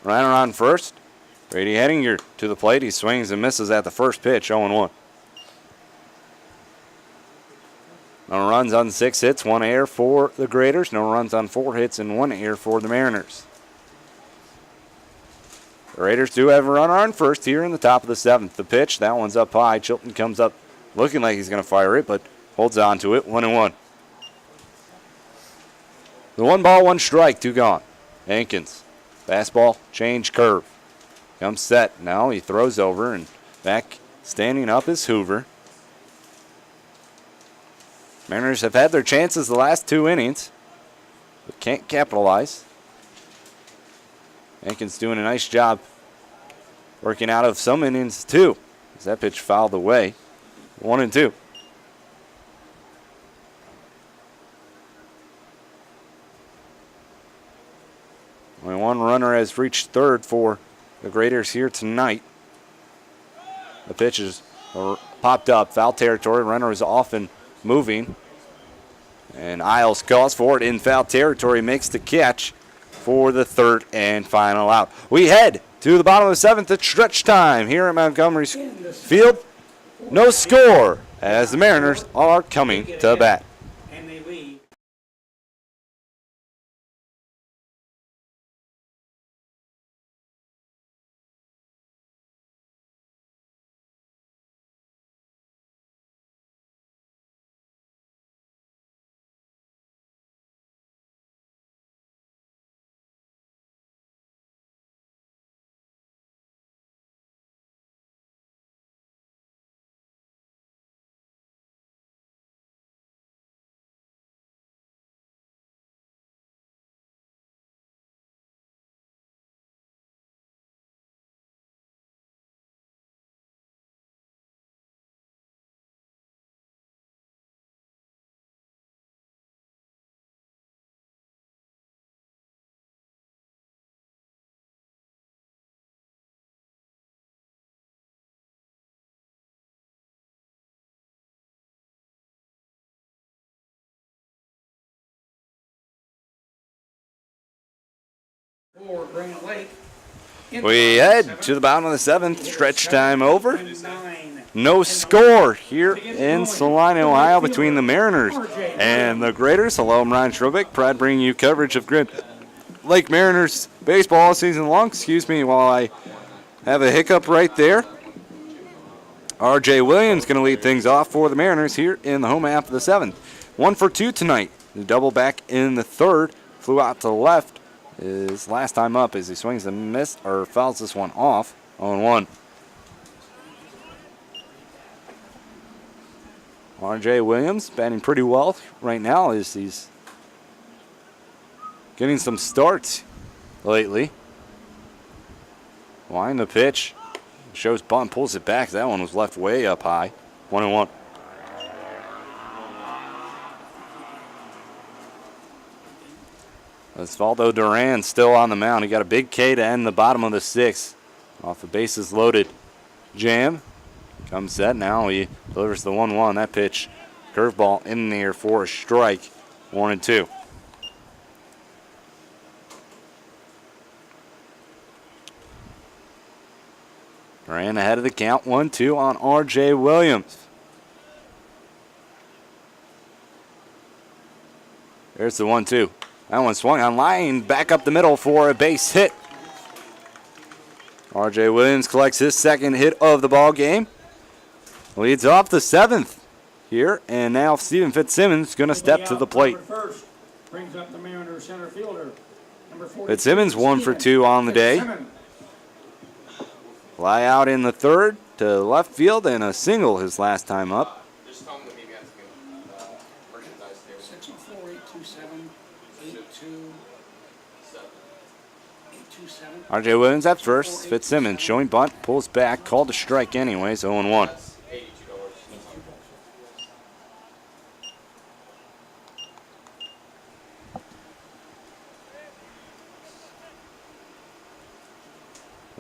[SPEAKER 1] Runner on first. Brady Hettinger to the plate. He swings and misses at the first pitch, 0-1. No runs on 6 hits, 1 error for the Graders. No runs on 4 hits and 1 error for the Mariners. The Raiders do have a runner on first here in the top of the 7th. The pitch, that one's up high. Chilton comes up looking like he's going to fire it, but holds on to it, 1-1. The 1 ball, 1 strike, 2 gone. Hankins, fastball, change, curve. Comes set. Now he throws over, and back standing up is Hoover. Mariners have had their chances the last 2 innings, but can't capitalize. Hankins doing a nice job working out of some innings too, as that pitch fouled away. 1-2. Only 1 runner has reached third for the Graders here tonight. The pitch is popped up, foul territory. Runner is off and moving. And Isles calls for it in foul territory, makes the catch for the 3rd and final out. We head to the bottom of the 7th at stretch time here at Montgomery Field. No score as the Mariners are coming to bat.
[SPEAKER 2] And they lead. For Grand Lake.
[SPEAKER 1] We head to the bottom of the 7th, stretch time over.
[SPEAKER 2] 9.
[SPEAKER 1] No score here in Salina, Ohio between the Mariners and the Graders. Hello, I'm Ryan Schrobeck, proud bringing you coverage of Grand Lake Mariners baseball all season long. Excuse me while I have a hiccup right there. R.J. Williams going to lead things off for the Mariners here in the home half of the 7th. 1 for 2 tonight. The double back in the 3rd. Flew out to the left. His last time up as he swings and miss or fouls this one off. 0-1. R.J. Williams batting pretty well right now as he's getting some starts lately. Line the pitch. Shows bunt, pulls it back. That one was left way up high. 1-1. Osvaldo Duran still on the mound. He got a big K to end the bottom of the sixth. Off the bases loaded jam. Comes set now. He delivers the 1-1. That pitch, curveball in the air for a strike. 1-2. Duran ahead of the count. 1-2 on R.J. Williams. There's the 1-2. That one swung on line, back up the middle for a base hit. R.J. Williams collects his second hit of the ball game. Leads off the seventh here, and now Stephen Fitzsimmons going to step to the plate.
[SPEAKER 2] First brings up the Mariners center fielder, number 42,
[SPEAKER 1] Fitzsimmons 1 for 2 on the day. Fly out in the third to left field and a single his last time up.
[SPEAKER 3] Just tell them that maybe I have to get merchandise there.
[SPEAKER 2] 604 827 827.
[SPEAKER 1] R.J. Williams at first. Fitzsimmons showing bunt, pulls back, called a strike anyways, 0-1.
[SPEAKER 3] That's $82.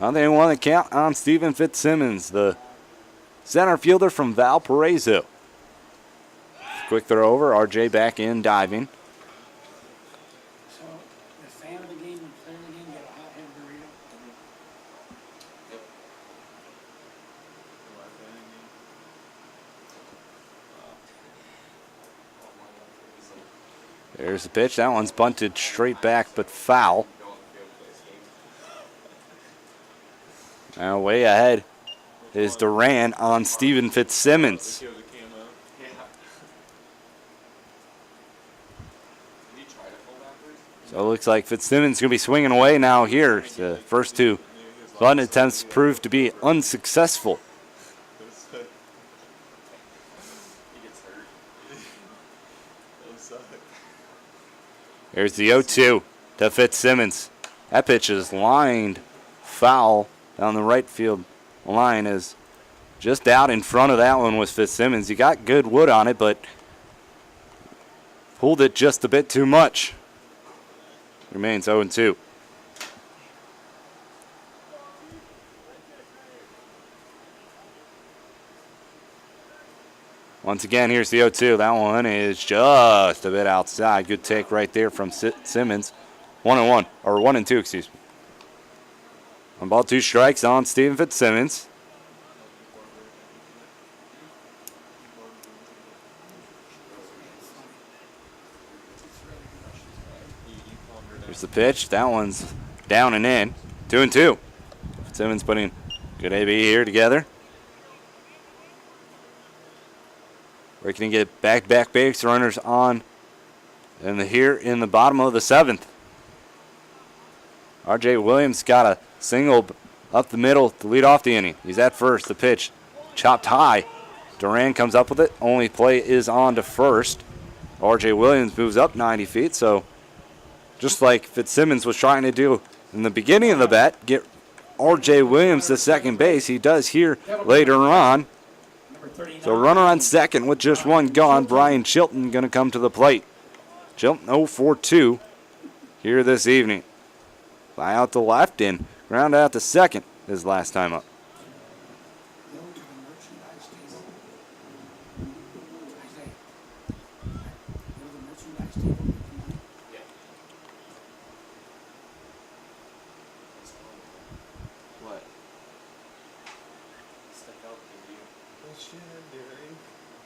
[SPEAKER 1] Now they want to count on Stephen Fitzsimmons, the center fielder from Valparaiso. Quick throw over, R.J. back in, diving.
[SPEAKER 2] So the fan of the game and player of the game get a hot head burrito.
[SPEAKER 1] There's the pitch. That one's bunted straight back, but foul. Now way ahead is Duran on Stephen Fitzsimmons. So it looks like Fitzsimmons going to be swinging away now here. The first two bunt attempts proved to be unsuccessful. Here's the 0-2 to Fitzsimmons. That pitch is lined foul down the right field line. Is just out in front of that one was Fitzsimmons. He got good wood on it, but pulled it just a bit too much. Remains 0-2. Once again, here's the 0-2. That one is just a bit outside. Good take right there from Simmons. 1-1, or 1-2, excuse me. 1 ball, 2 strikes on Stephen Fitzsimmons. Here's the pitch. That one's down and in. 2-2. Fitzsimmons putting good AB here together. Where can he get back-to-back base runners on here in the bottom of the 7th. R.J. Williams got a single up the middle to lead off the inning. He's at first. The pitch chopped high. Duran comes up with it. Only play is on to first. R.J. Williams moves up 90 feet. So just like Fitzsimmons was trying to do in the beginning of the bat, get R.J. Williams to second base. He does here later on. So runner on second with just one gone. Brian Chilton going to come to the plate. Chilton 0-4-2 here this evening. Fly out to left and ground out to second his last time up.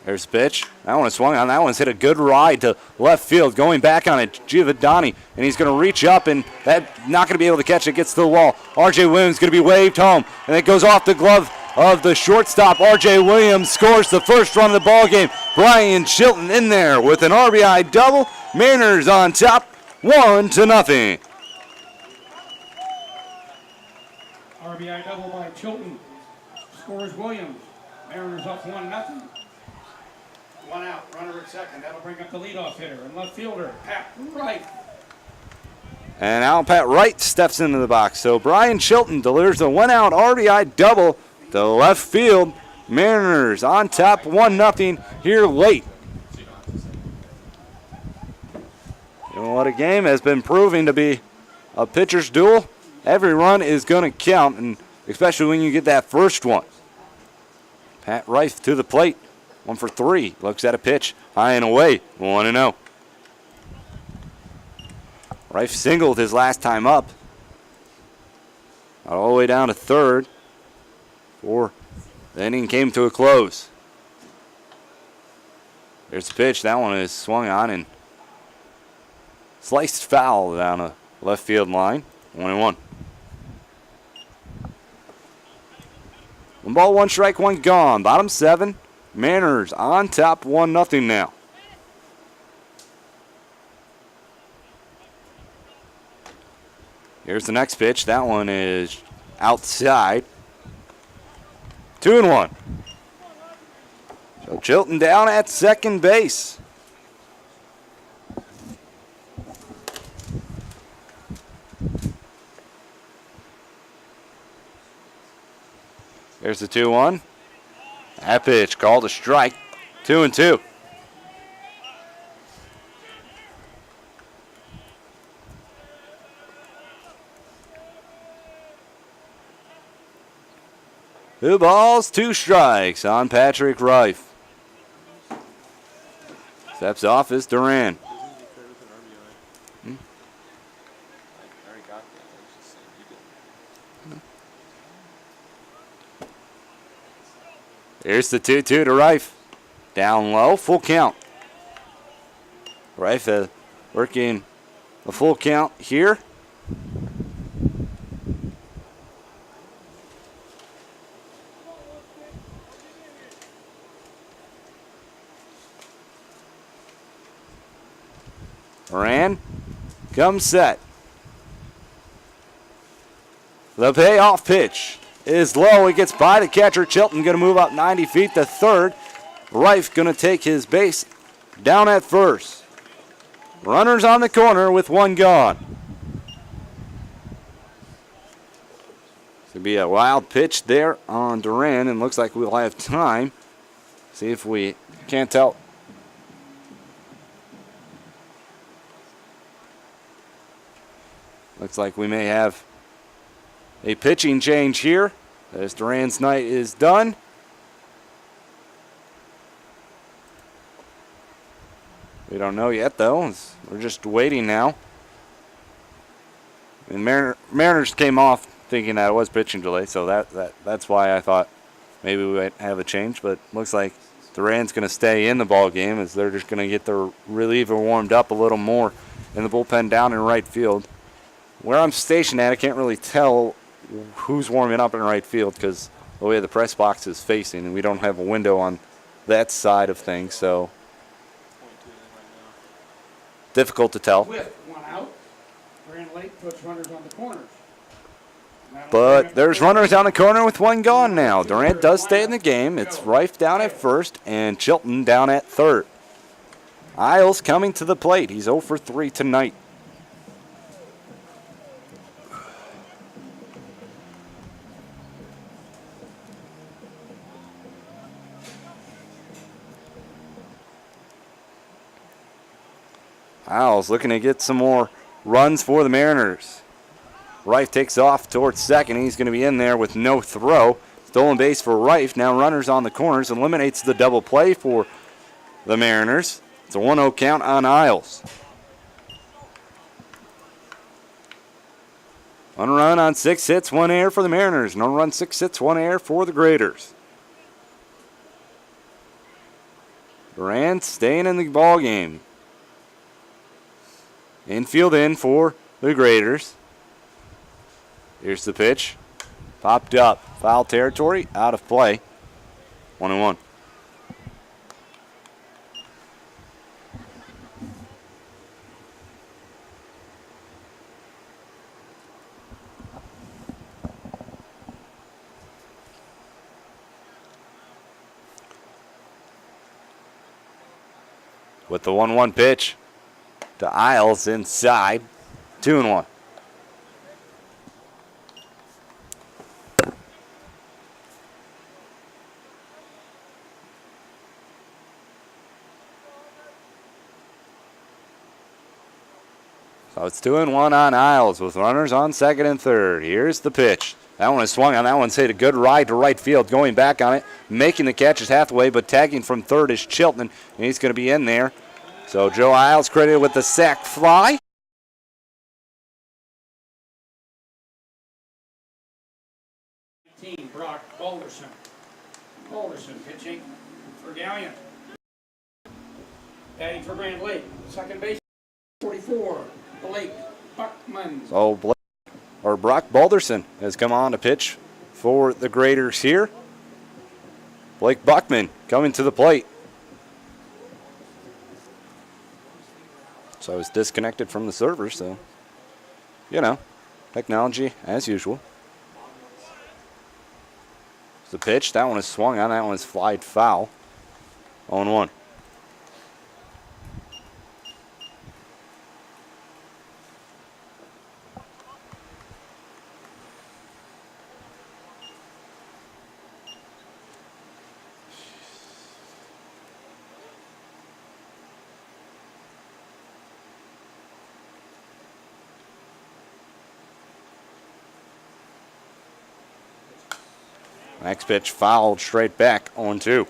[SPEAKER 1] There's a pitch. That one is swung on. That one's hit a good ride to left field. Going back on it, Giovanni. And he's going to reach up, and that not going to be able to catch it. Gets to the wall. R.J. Williams going to be waved home. And it goes off the glove of the shortstop. R.J. Williams scores the first run of the ball game. Brian Chilton in there with an RBI double. Mariners on top, 1-0.
[SPEAKER 2] RBI double by Chilton. Scores Williams. Mariners up 1-0. One out, runner at second. That'll bring up the leadoff hitter and left fielder, Pat Wright.
[SPEAKER 1] And now Pat Wright steps into the box. So Brian Chilton delivers a one-out RBI double to left field. Mariners on top 1-0 here late. You know what a game has been proving to be a pitcher's duel. Every run is going to count, and especially when you get that first one. Pat Wright to the plate. 1 for 3. Looks at a pitch. High and away. 1-0. Rife singled his last time up. All the way down to third. The inning came to a close. There's the pitch. That one is swung on and sliced foul down a left field line. 1-1. 1 ball, 1 strike, 1 gone. Bottom 7. Mariners on top 1-0 now. Here's the next pitch. That one is outside. 2-1. So Chilton down at second base. Here's the 2-1. That pitch called a strike. 2-2. Two balls, 2 strikes on Patrick Rife. Steps off is Duran. Here's the 2-2 to Rife. Down low, full count. Rife working a full count here. Moran comes set. The payoff pitch is low. It gets by the catcher. Chilton going to move up 90 feet to third. Rife going to take his base down at first. Runners on the corner with 1 gone. It's going to be a wild pitch there on Duran, and looks like we'll have time. See if we can't tell. Looks like we may have a pitching change here as Duran's night is done. We don't know yet, though. We're just waiting now. And Mariners came off thinking that it was pitching delay, so that's why I thought maybe we might have a change. But looks like Duran's going to stay in the ball game as they're just going to get their reliever warmed up a little more in the bullpen down in right field. Where I'm stationed at, I can't really tell who's warming up in right field because the way the press box is facing, and we don't have a window on that side of things, so difficult to tell.
[SPEAKER 2] With 1 out, Grand Lake puts runners on the corners.
[SPEAKER 1] But there's runners on the corner with 1 gone now. Durant does stay in the game. It's Rife down at first and Chilton down at third. Isles coming to the plate. He's 0 for 3 tonight. Isles looking to get some more runs for the Mariners. Rife takes off towards second. He's going to be in there with no throw. Stolen base for Rife. Now runners on the corners. Eliminates the double play for the Mariners. It's a 1-0 count on Isles. 1 run on 6 hits, 1 error for the Mariners. No run, 6 hits, 1 error for the Graders. Durant staying in the ball game. Infield in for the Graders. Here's the pitch. Popped up. Foul territory. Out of play. 1-1. With the 1-1 pitch to Isles inside. 2-1. So it's 2-1 on Isles with runners on second and third. Here's the pitch. That one is swung on. That one's hit a good ride to right field. Going back on it, making the catch is Hathaway, but tagging from third is Chilton, and he's going to be in there. So Joe Isles credited with the sac fly.
[SPEAKER 2] Team Brock Balderson. Balderson pitching for Galion. Batting for Grand Lake. Second base, 44. Blake Buckman.
[SPEAKER 1] So Brock Balderson has come on to pitch for the Graders here. Blake Buckman coming to the plate. So I was disconnected from the server, so, you know, technology as usual. The pitch, that one is swung on, that one is flied foul. 0-1. Next pitch fouled straight back, 0-2.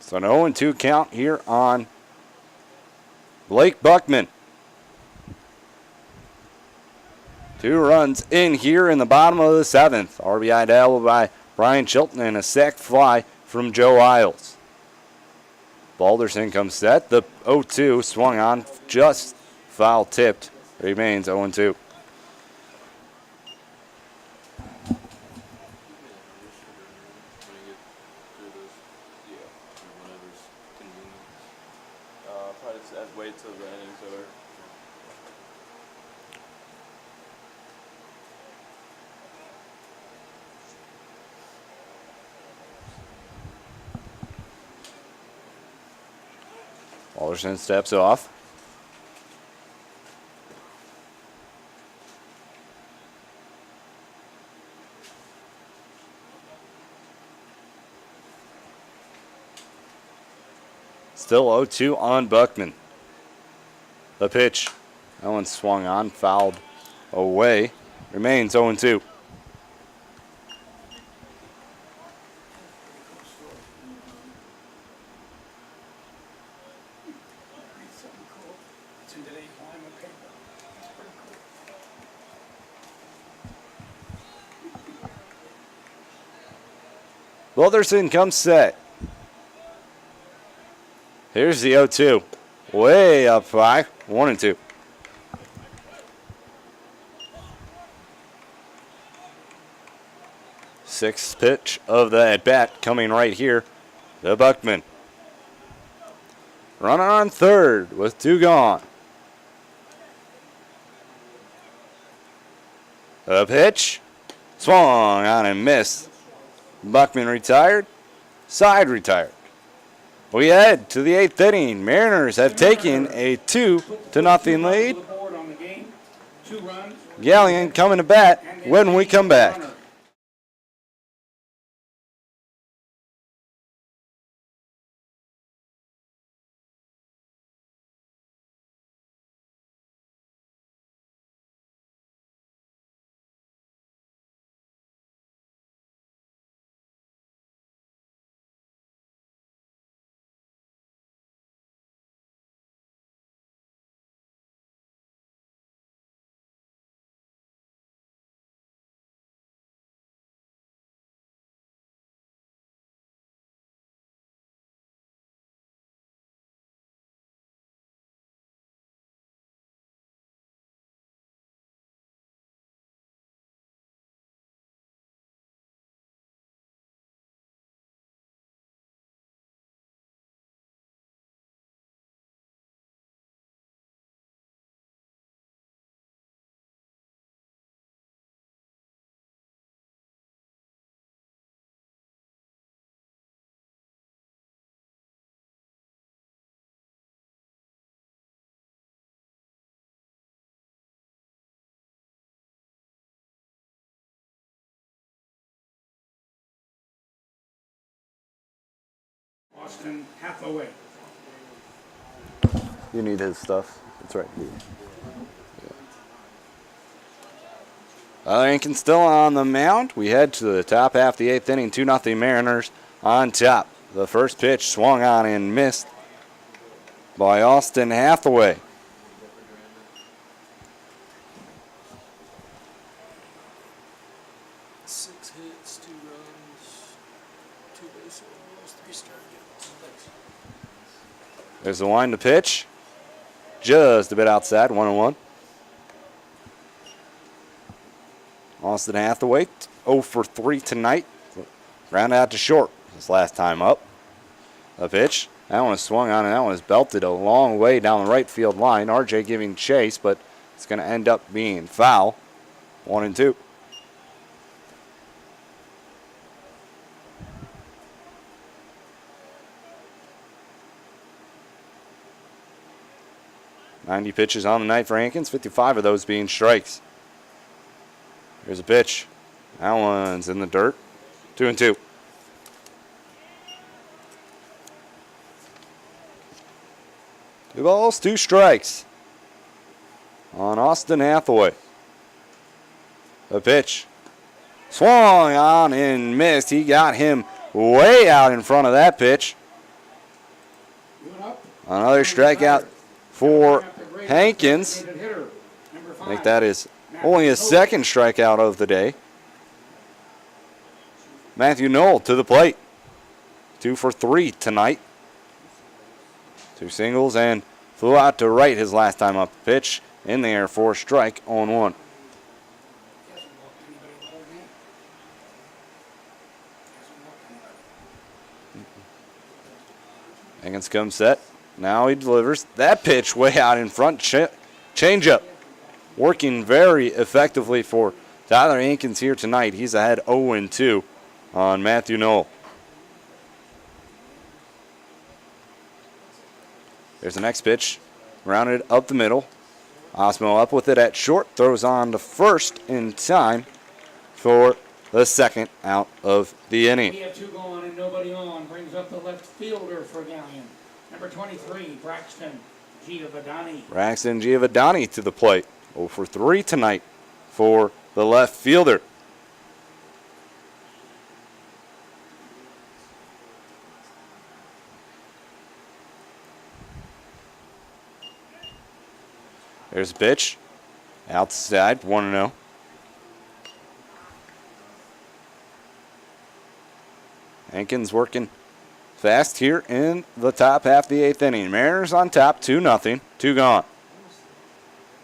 [SPEAKER 1] So an 0-2 count here on Blake Buckman. 2 runs in here in the bottom of the 7th. RBI double by Brian Chilton and a sac fly from Joe Isles. Balderson comes set. The 0-2 swung on, just foul tipped. Remains 0-2.
[SPEAKER 4] Probably just wait till the inning's over.
[SPEAKER 1] Balderson steps off. Still 0-2 on Buckman. The pitch. That one swung on, fouled away. Remains 0-2.
[SPEAKER 2] It's in today's climate paper. It's pretty cool.
[SPEAKER 1] Balderson comes set. Here's the 0-2. Way up high. 1-2. Sixth pitch of the at-bat coming right here to Buckman. Runner on third with 2 gone. The pitch. Swung on and missed. Buckman retired. Side retired. We head to the 8th inning. Mariners have taken a 2-0 lead. Galion coming to bat when we come back.
[SPEAKER 2] Austin Hathaway.
[SPEAKER 1] You need his stuff. It's right here. Lincoln still on the mound. We head to the top half of the 8th inning. 2-0 Mariners on top. The first pitch swung on and missed by Austin Hathaway.
[SPEAKER 5] Six hits, 2 runs, 2 base runners, 3 strikeouts.
[SPEAKER 1] There's the line to pitch. Just a bit outside, 1-1. Austin Hathaway, 0 for 3 tonight. Ground out to short his last time up. A pitch. That one is swung on and that one is belted a long way down the right field line. RJ giving chase, but it's going to end up being foul. 1-2. .90 pitches on the night for Hankins, 55 of those being strikes. Here's a pitch. That one's in the dirt. 2-2. Two balls, 2 strikes on Austin Hathaway. A pitch. Swung on and missed. He got him way out in front of that pitch. Another strikeout for Hankins. I think that is only his second strikeout of the day. Matthew Knoll to the plate. 2 for 3 tonight. 2 singles and flew out to right his last time up. Pitch in the air for a strike, 0-1. Hankins comes set. Now he delivers. That pitch way out in front. Changeup. Working very effectively for Tyler Hankins here tonight. He's ahead 0-2 on Matthew Knoll. There's the next pitch. Rounded up the middle. Osmo up with it at short. Throws on to first in time for the second out of the inning.
[SPEAKER 2] We have 2 going and nobody on. Brings up the left fielder for Galion. Number 23, Braxton Giovanni.
[SPEAKER 1] Braxton Giovanni to the plate. 0 for 3 tonight for the left fielder. There's a pitch. Outside, 1-0. Hankins working fast here in the top half of the 8th inning. Mariners on top, 2-0. 2 gone.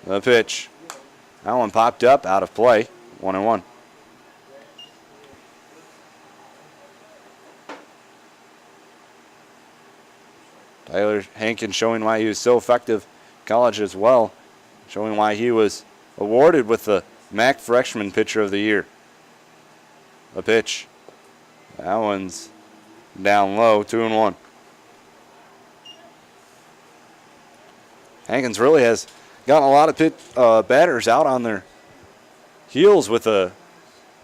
[SPEAKER 1] The pitch. That one popped up, out of play. 1-1. Tyler Hankins showing why he was so effective in college as well. Showing why he was awarded with the MAC Freshman Pitcher of the Year. A pitch. That one's down low, 2-1. Hankins really has gotten a lot of batters out on their heels with a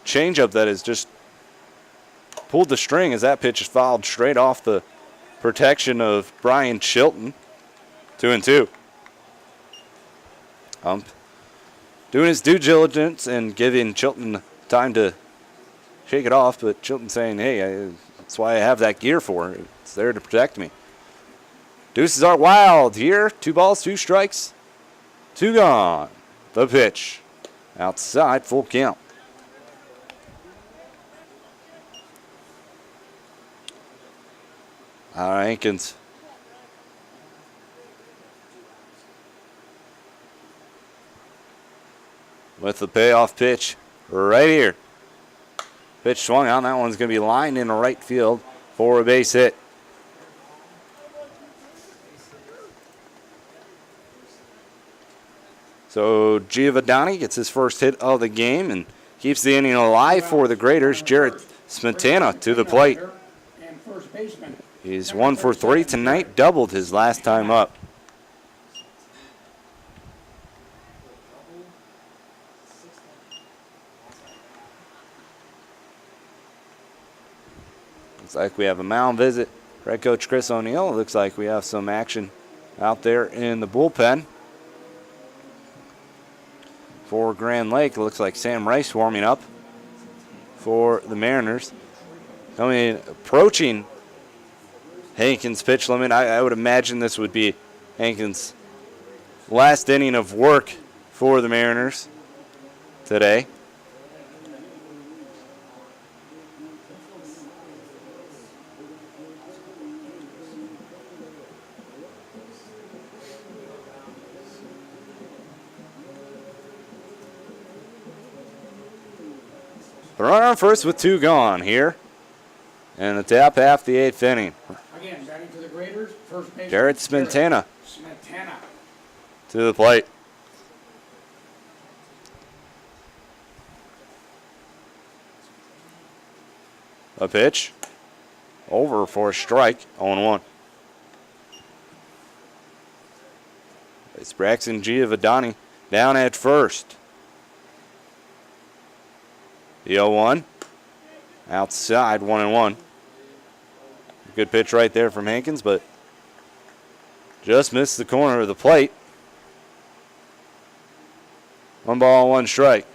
[SPEAKER 1] changeup that has just pulled the string as that pitch is fouled straight off the protection of Brian Chilton. 2-2. Doing his due diligence and giving Chilton time to shake it off, but Chilton saying, hey, that's why I have that gear for. It's there to protect me. Deuces are wild here. 2 balls, 2 strikes, 2 gone. The pitch. Outside, full count. Hankins. With the payoff pitch right here. Pitch swung on. That one's going to be lined into right field for a base hit. So Giovanni gets his first hit of the game and keeps the inning alive for the Graders. Jarrett Smetana to the plate. He's 1 for 3 tonight, doubled his last time up. Looks like we have a mound visit Head coach Chris O'Neill. It looks like we have some action out there in the bullpen. For Grand Lake, it looks like Sam Rice warming up for the Mariners. Approaching Hankins' pitch limit. I would imagine this would be Hankins' last inning of work for the Mariners today. The runner on first with 2 gone here. And the top half the 8th inning.
[SPEAKER 2] Again, batting to the graders, first base.
[SPEAKER 1] Garrett Spintana
[SPEAKER 2] Smetana.
[SPEAKER 1] to the plate. A pitch. Over for a strike. 0-1. It's Braxton Giovanni down at first. The 0-1. Outside, 1-1. Good pitch right there from Hankins, but just missed the corner of the plate. 1 ball, 1 strike.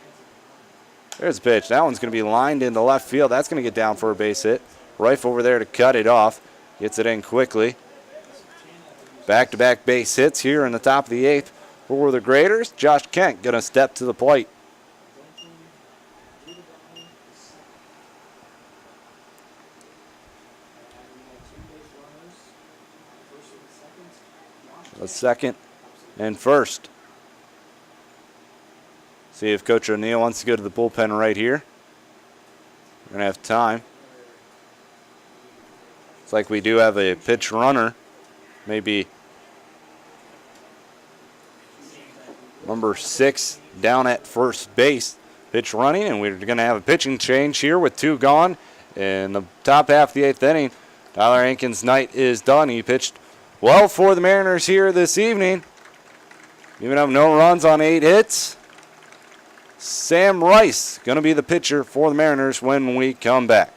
[SPEAKER 1] There's a pitch. That one's going to be lined into left field. That's going to get down for a base hit. Rife over there to cut it off. Gets it in quickly. Back-to-back base hits here in the top of the 8th for the Graders. Josh Kent going to step to the plate. A second and first. See if Coach O'Neill wants to go to the bullpen right here. We're going to have time. Looks like we do have a pitch runner. Maybe number 6 down at first base. Pitch running, and we're going to have a pitching change here with 2 gone. In the top half of the 8th inning, Tyler Hankins' night is done. He pitched well for the Mariners here this evening. Even up no runs on 8 hits. Sam Rice going to be the pitcher for the Mariners when we come back.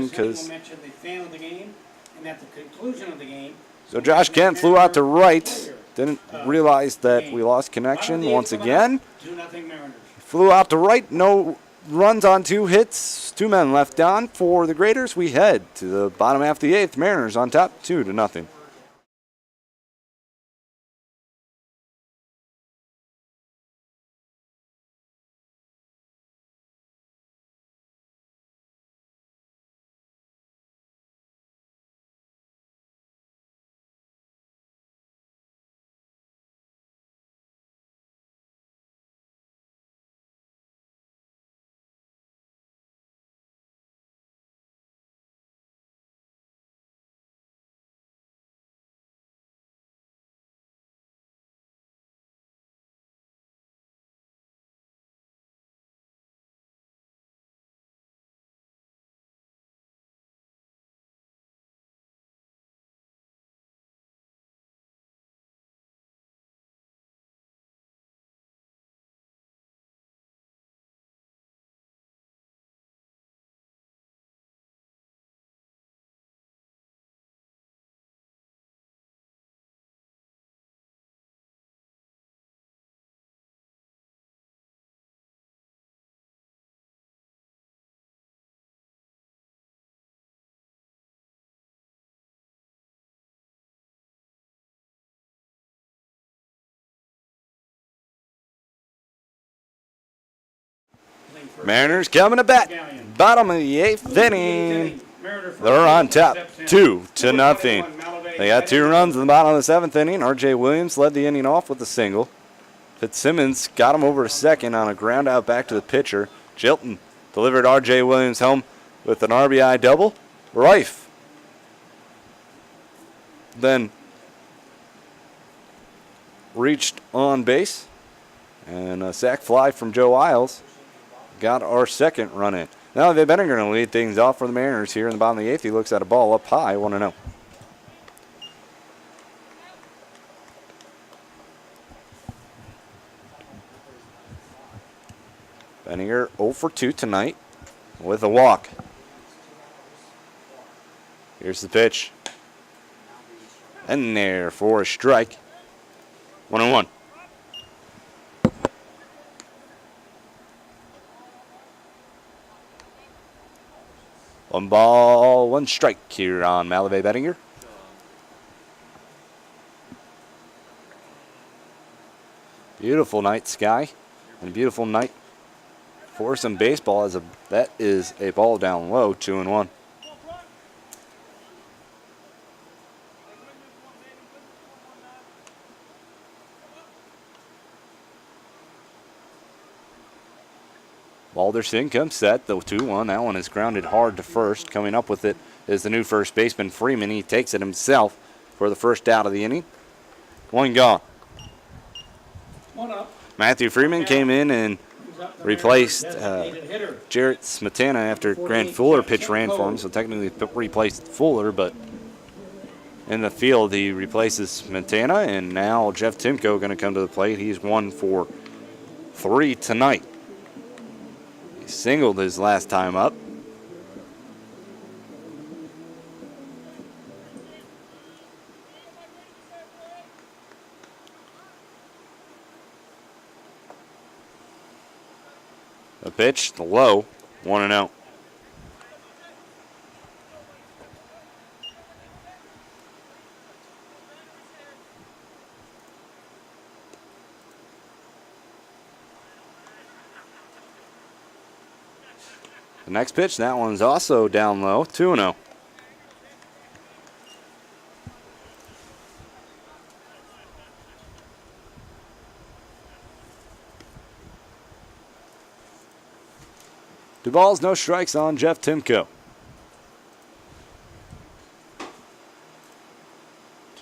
[SPEAKER 1] Because
[SPEAKER 2] mention the fan of the game, and at the conclusion of the game.
[SPEAKER 1] so Josh Kent flew out to right. Didn't realize that we lost connection once again.
[SPEAKER 2] 2-0 Mariners.
[SPEAKER 1] Flew out to right. No runs on 2 hits. 2 men left on for the Graders. We head to the bottom half of the 8th. Mariners on top 2-0.
[SPEAKER 2] for
[SPEAKER 1] Mariners coming to bat.
[SPEAKER 2] Galion.
[SPEAKER 1] Bottom of the 8th inning. They're on top, 2-0. They got 2 runs in the bottom of the 7th inning. R.J. Williams led the inning off with a single. Fitzsimmons got him over to second on a ground out back to the pitcher. Chilton delivered R.J. Williams home with an RBI double. Rife then reached on base, and a sac fly from Joe Isles got our second run in. Now they've been going to lead things off for the Mariners here in the bottom of the 8th. He looks at a ball up high, 1-0. Benninger 0 for 2 tonight with a walk. Here's the pitch. And there for a strike. 1-1. One ball, one strike here on Malavey Bettinger. Beautiful night sky and a beautiful night for some baseball. That is a ball down low, 2-1. Balderson comes set, the 2-1. That one is grounded hard to first. Coming up with it is the new first baseman, Freeman. He takes it himself for the first out of the inning. One gone.
[SPEAKER 2] One up.
[SPEAKER 1] Matthew Freeman came in and replaced Jarrett Smetana after Grant Fuller pitch ran for him, so technically replaced Fuller, but in the field he replaces Smetana, and now Jeff Timko going to come to the plate. He's 1 for 3 tonight. He singled his last time up. The pitch, the low, 1-0. The next pitch, that one's also down low, 2-0. Two balls, no strikes on Jeff Timko.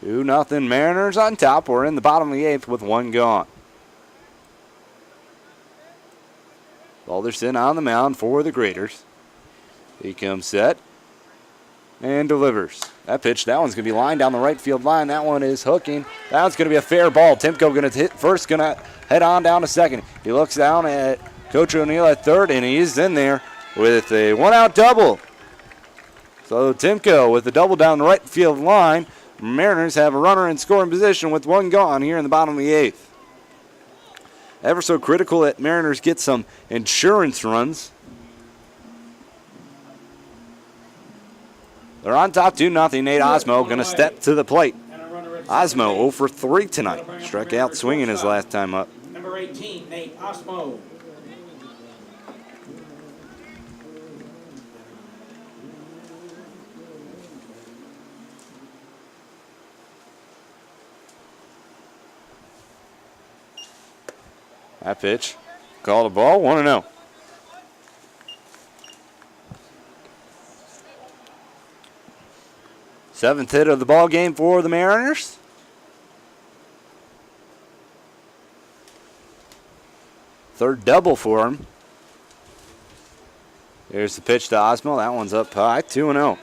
[SPEAKER 1] 2-0 Mariners on top. We're in the bottom of the 8th with 1 gone. Balderson on the mound for the Graders. He comes set and delivers. That pitch, that one's going to be lined down the right field line. That one is hooking. That one's going to be a fair ball. Timko going to hit first, going to head on down to second. He looks down at Coach O'Neill at third, and he's in there with a 1-out double. So Timko with the double down the right field line. Mariners have a runner in scoring position with 1 gone here in the bottom of the 8th. Ever so critical that Mariners get some insurance runs. They're on top 2-0. Nate Osmo going to step to the plate. Osmo 0 for 3 tonight. Struck out swinging his last time up.
[SPEAKER 2] Number 18, Nate Osmo.
[SPEAKER 1] That pitch, called a ball, 1-0. Seventh hit of the ball game for the Mariners. Third double for him. Here's the pitch to Osmo. That one's up high, 2-0.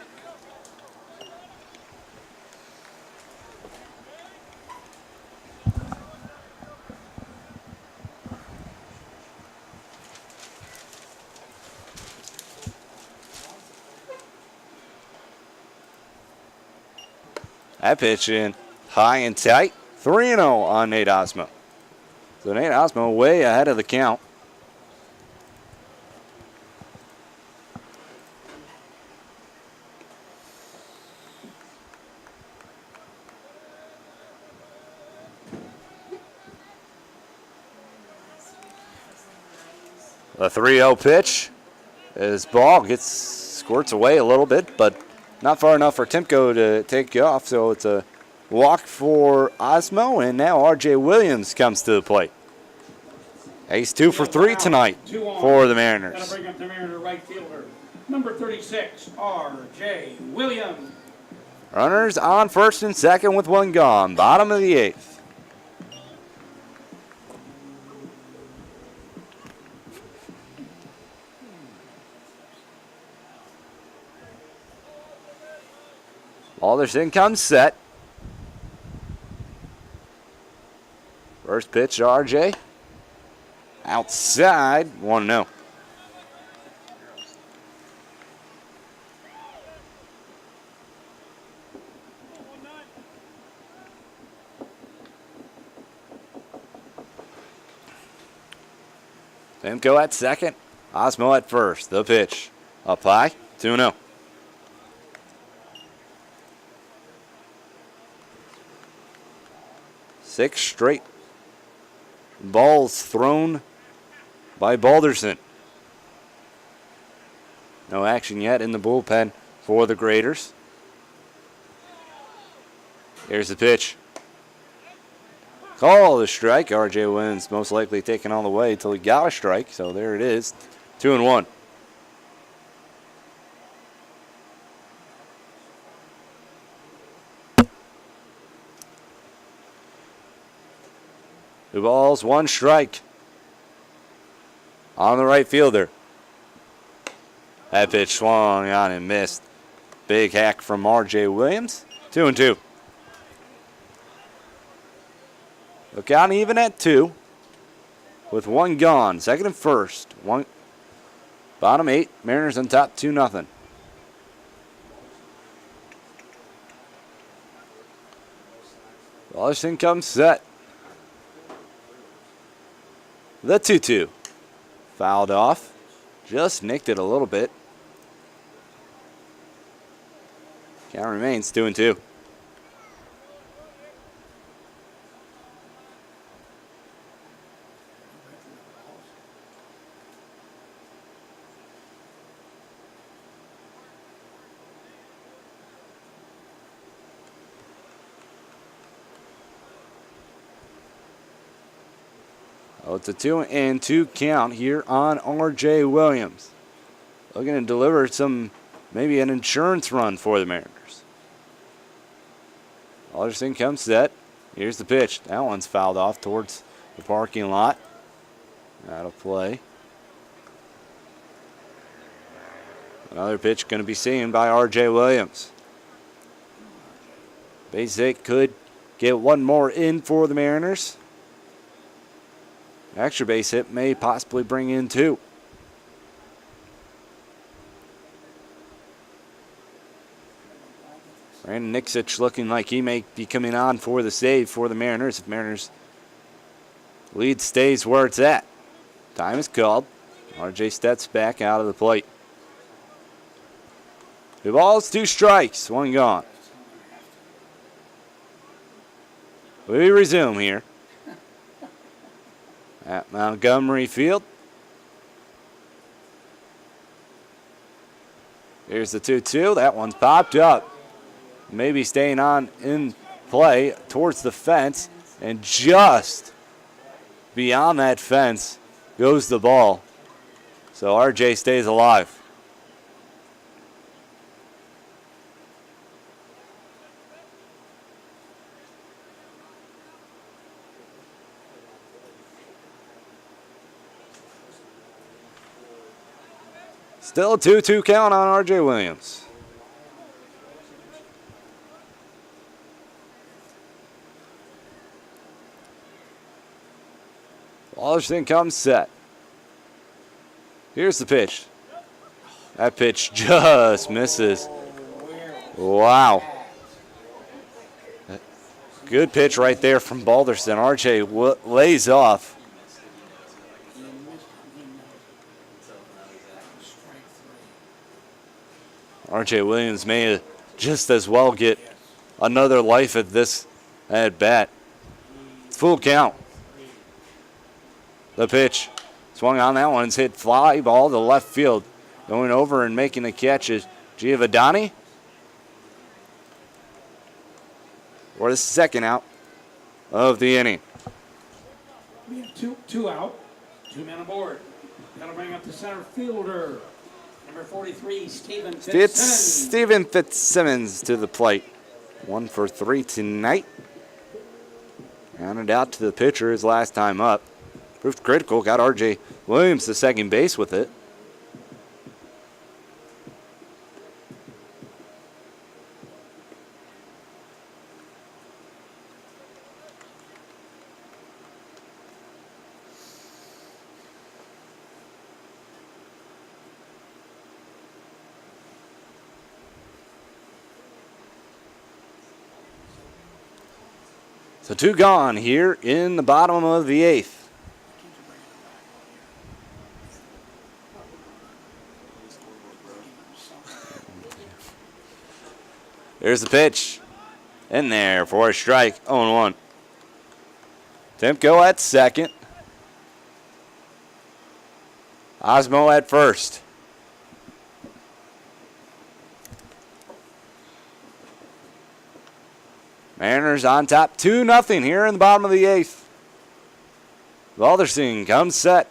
[SPEAKER 1] That pitch in high and tight. 3-0 on Nate Osmo. So Nate Osmo way ahead of the count. The 3-0 pitch. His ball squirts away a little bit, but not far enough for Timko to take it off. So it's a walk for Osmo, and now R.J. Williams comes to the plate. He's 2 for 3 tonight for the Mariners.
[SPEAKER 2] That'll bring up the Mariner right fielder, number 36, R.J. Williams.
[SPEAKER 1] Runners on first and second with one gone. Bottom of the 8th. Alderson comes set. First pitch, RJ. Outside, 1-0. Timko at second. Osmo at first. The pitch. Up high, 2-0. Six straight balls thrown by Balderson. No action yet in the bullpen for the Graders. Here's the pitch. Call the strike. RJ Williams most likely taking all the way until he got a strike. So there it is. 2-1. Two balls, one strike on the right fielder. That pitch swung on and missed. Big hack from R.J. Williams. 2-2. Look out even at 2 with one gone. Second and first. Bottom 8. Mariners on top 2-0. Balderson comes set. The 2-2. Fouled off. Just nicked it a little bit. Count remains 2-2. Oh, it's a 2-2 count here on R.J. Williams. Looking to deliver maybe an insurance run for the Mariners. Alderson comes set. Here's the pitch. That one's fouled off towards the parking lot. Out of play. Another pitch going to be seen by R.J. Williams. Base hit could get one more in for the Mariners. Extra base hit may possibly bring in 2. Brandon Nixich looking like he may be coming on for the save for the Mariners if Mariners lead stays where it's at. Time is called. RJ steps back out of the plate. 2 balls, 2 strikes, 1 gone. We resume here at Montgomery Field. Here's the 2-2. That one's popped up. Maybe staying on in play towards the fence. And just beyond that fence goes the ball. So RJ stays alive. Still a 2-2 count on R.J. Williams. Alderson comes set. Here's the pitch. That pitch just misses. Wow. Good pitch right there from Balderson. R.J. lays off. R.J. Williams may just as well get another life at this at bat. It's full count. The pitch Swung on that one. It's hit fly ball to left field. Going over and making the catch is Giovanni. For the second out of the inning.
[SPEAKER 2] We have two out, 2 men aboard. That'll bring up the center fielder, number 43, Stephen Fitzsimmons.
[SPEAKER 1] Stephen Fitzsimmons to the plate. 1 for 3 tonight. Rounded out to the pitcher his last time up. Proved critical. Got R.J. Williams to second base with it. So 2 gone here in the bottom of the 8th. There's the pitch. In there for a strike. 0-1. Timko at second. Osmo at first. Mariners on top 2-0 here in the bottom of the 8th. Valderson comes set.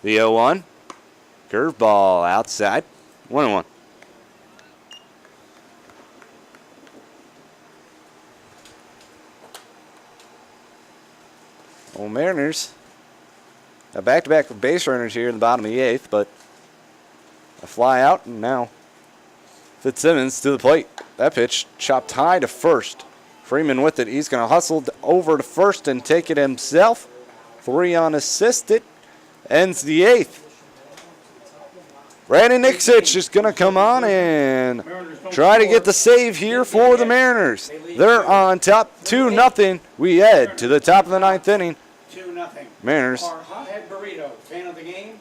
[SPEAKER 1] The 0-1. Curveball outside. 1-1. Well, Mariners have back-to-back base runners here in the bottom of the 8th, but a fly out, and now Fitzsimmons to the plate. That pitch chopped high to first. Freeman with it. He's going to hustle over to first and take it himself. 3 unassisted. Ends the 8th. Brandon Nixich is going to come on and try to get the save here for the Mariners. They're on top 2-0. We head to the top of the 9th inning.
[SPEAKER 2] 2-0.
[SPEAKER 1] Mariners.
[SPEAKER 2] Our hothead burrito, fan of the game,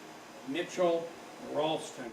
[SPEAKER 2] Mitchell Ralston.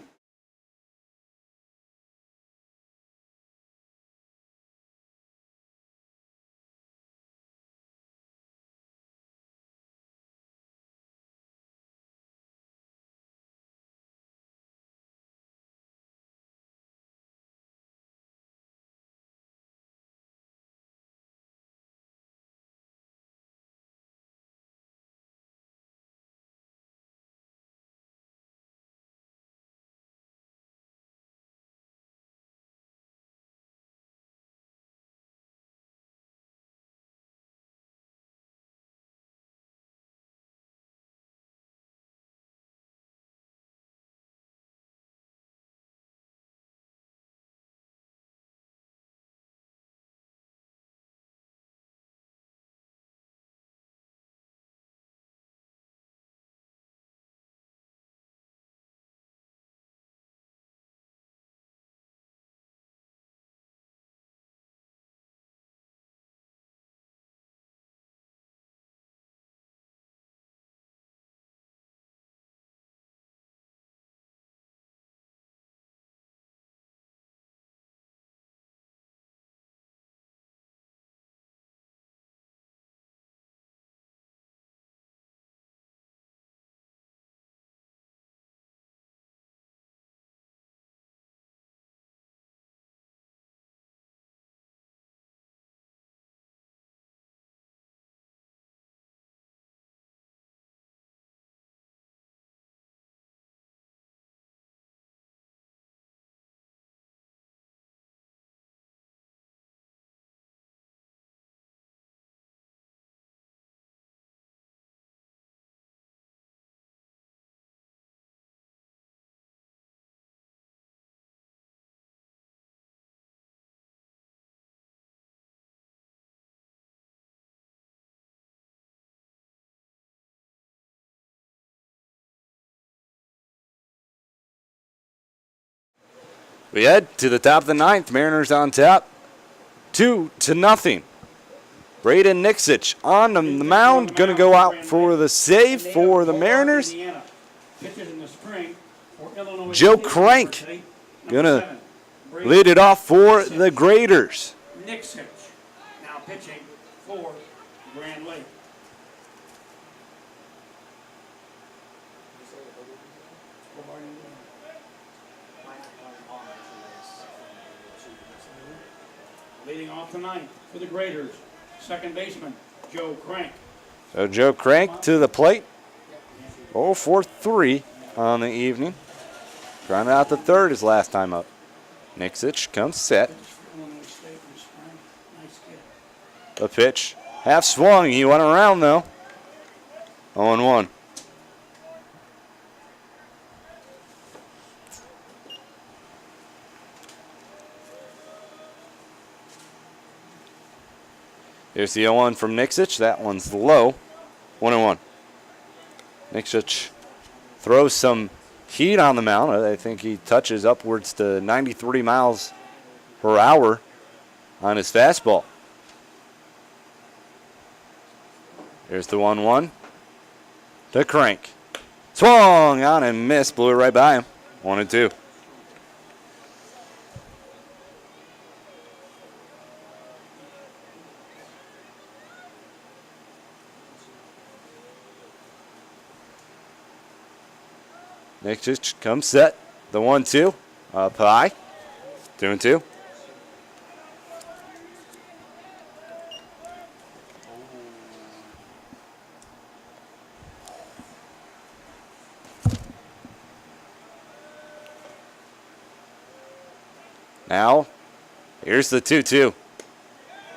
[SPEAKER 1] We head to the top of the 9th. Mariners on top. 2-0. Braden Nixich on the mound. Going to go out for the save for the Mariners. Joe Crank going to lead it off for the Graders.
[SPEAKER 2] Nixich now pitching for Grand Lake. Leading off the ninth for the Graders, second baseman Joe Crank.
[SPEAKER 1] So Joe Crank to the plate. 0 for 3 on the evening. Grounded out the third his last time up. Nixich comes set.
[SPEAKER 2] Pitch for Illinois State in the spring. Nice kid.
[SPEAKER 1] The pitch. Half swung. He went around though. 0-1. Here's the 0-1 from Nixich. That one's low. 1-1. Nixich throws some heat on the mound. I think he touches upwards to 93 miles per hour on his fastball. Here's the 1-1 to Crank. Swung on and missed. Blew it right by him. 1-2. Nixich comes set. The 1-2. Up high. 2-2. Now, here's the 2-2.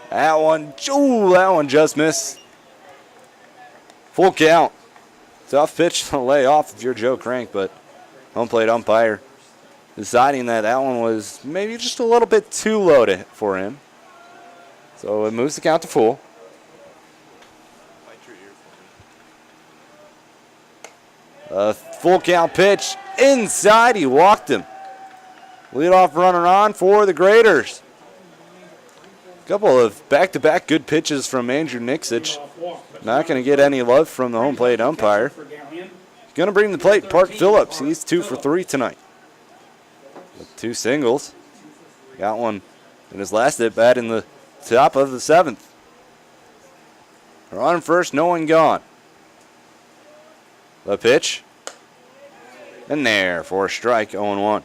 [SPEAKER 1] That one just missed. Full count. Tough pitch to lay off if you're Joe Crank, but home plate umpire deciding that one was maybe just a little bit too low for him. So it moves the count to full. A full count pitch inside. He walked him. Leadoff runner on for the Graders. A couple of back-to-back good pitches from Andrew Nixich. Not going to get any love from the home plate umpire. He's going to bring the plate Park Phillips. He's 2 for 3 tonight. With 2 singles. Got one in his last at-bat in the top of the 7th. On first, no one gone. The pitch. And there for a strike, 0-1.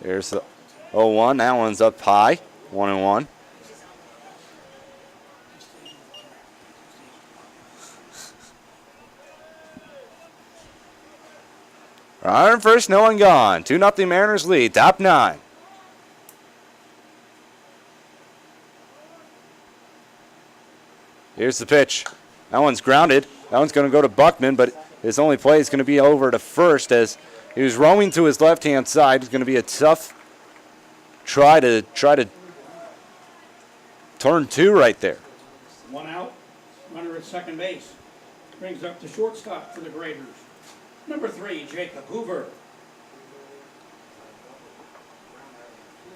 [SPEAKER 1] Here's the 0-1. That one's up high. 1-1. On first, no one gone. 2-0 Mariners lead. Top 9. Here's the pitch. That one's grounded. That one's going to go to Buckman, but his only play is going to be over to first as he was roaming to his left-hand side. It's going to be a tough try to turn 2 right there.
[SPEAKER 2] 1 out. Runner at second base. Brings up the shortstop for the Graders. Number 3, Jacob Hoover.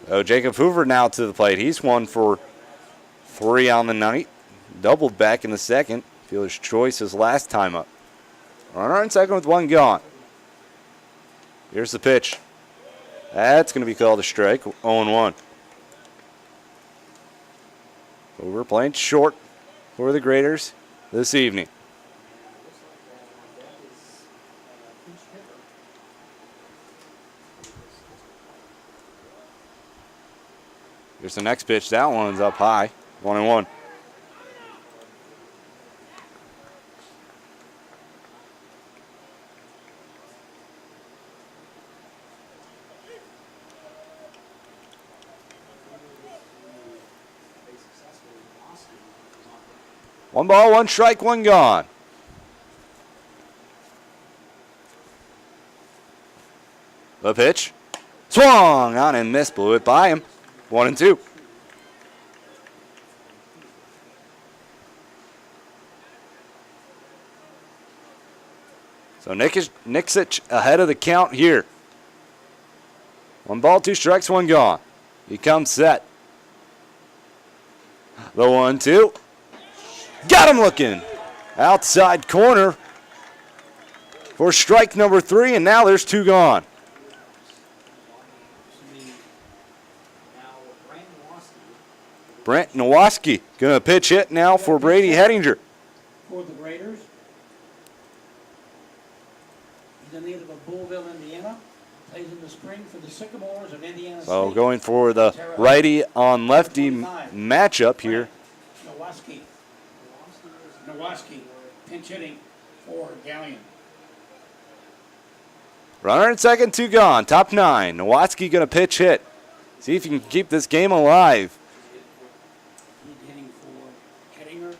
[SPEAKER 1] Oh, Jacob Hoover now to the plate. He's 1 for 3 on the night. Doubled back in the second. Fielder's choice his last time up. Runner in second with 1 gone. Here's the pitch. That's going to be called a strike. 0-1. Hoover playing short for the Graders this evening. Here's the next pitch. That one's up high. 1-1. One ball, 1 strike, 1 gone. The pitch. Swung on and missed. Blew it by him. 1-2. So Nixich ahead of the count here. 1 ball, 2 strikes, 1 gone. He comes set. The 1-2. Got him looking. Outside corner for strike number 3, and now there's 2 gone. Brent Nowaski going to pitch hit now for Brady Hettinger.
[SPEAKER 2] For the Raiders. He's a native of Bullville, Indiana. Plays in the spring for the Sycamores of Indiana
[SPEAKER 1] So
[SPEAKER 2] State.
[SPEAKER 1] going for the righty on lefty matchup here.
[SPEAKER 2] Nowaski, pinch hitting for Galion.
[SPEAKER 1] Runner at second, 2 gone. Top 9. Nowaski going to pitch hit. See if you can keep this game alive.
[SPEAKER 2] He's hitting for Hettinger.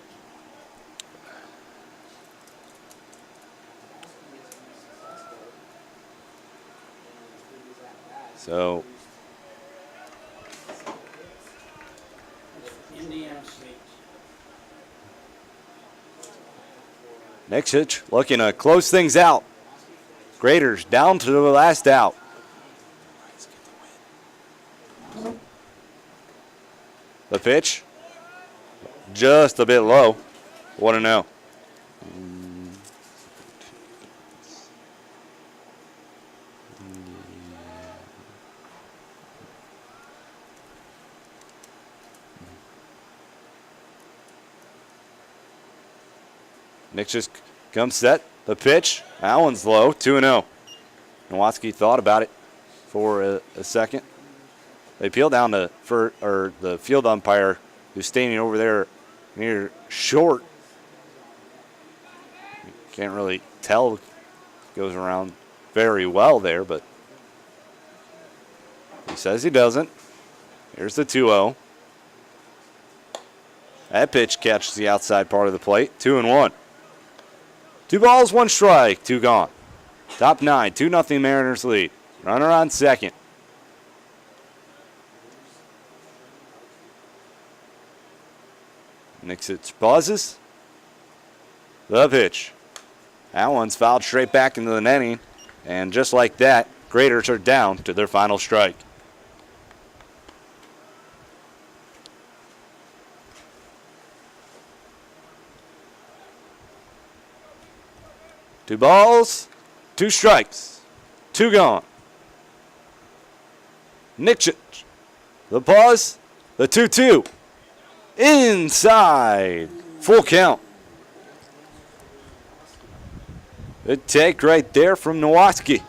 [SPEAKER 1] So
[SPEAKER 2] Indiana State.
[SPEAKER 1] Nixich looking to close things out. Graders down to the last out. The pitch, just a bit low. 1-0. Nixich comes set. The pitch, that one's low. 2-0. Nowaski thought about it for a second. They peel down to the field umpire who's standing over there near short. You can't really tell. Goes around very well there, but he says he doesn't. Here's the 2-0. That pitch catches the outside part of the plate. 2-1. 2 balls, 1 strike, 2 gone. Top 9, 2-0 Mariners lead. Runner on second. Nixich pauses. The pitch. That one's fouled straight back into the netting. And just like that, Graders are down to their final strike. Two balls, 2 strikes, 2 gone. Nixich. The pause. The 2-2. Inside. Full count. Good take right there from Nowaski.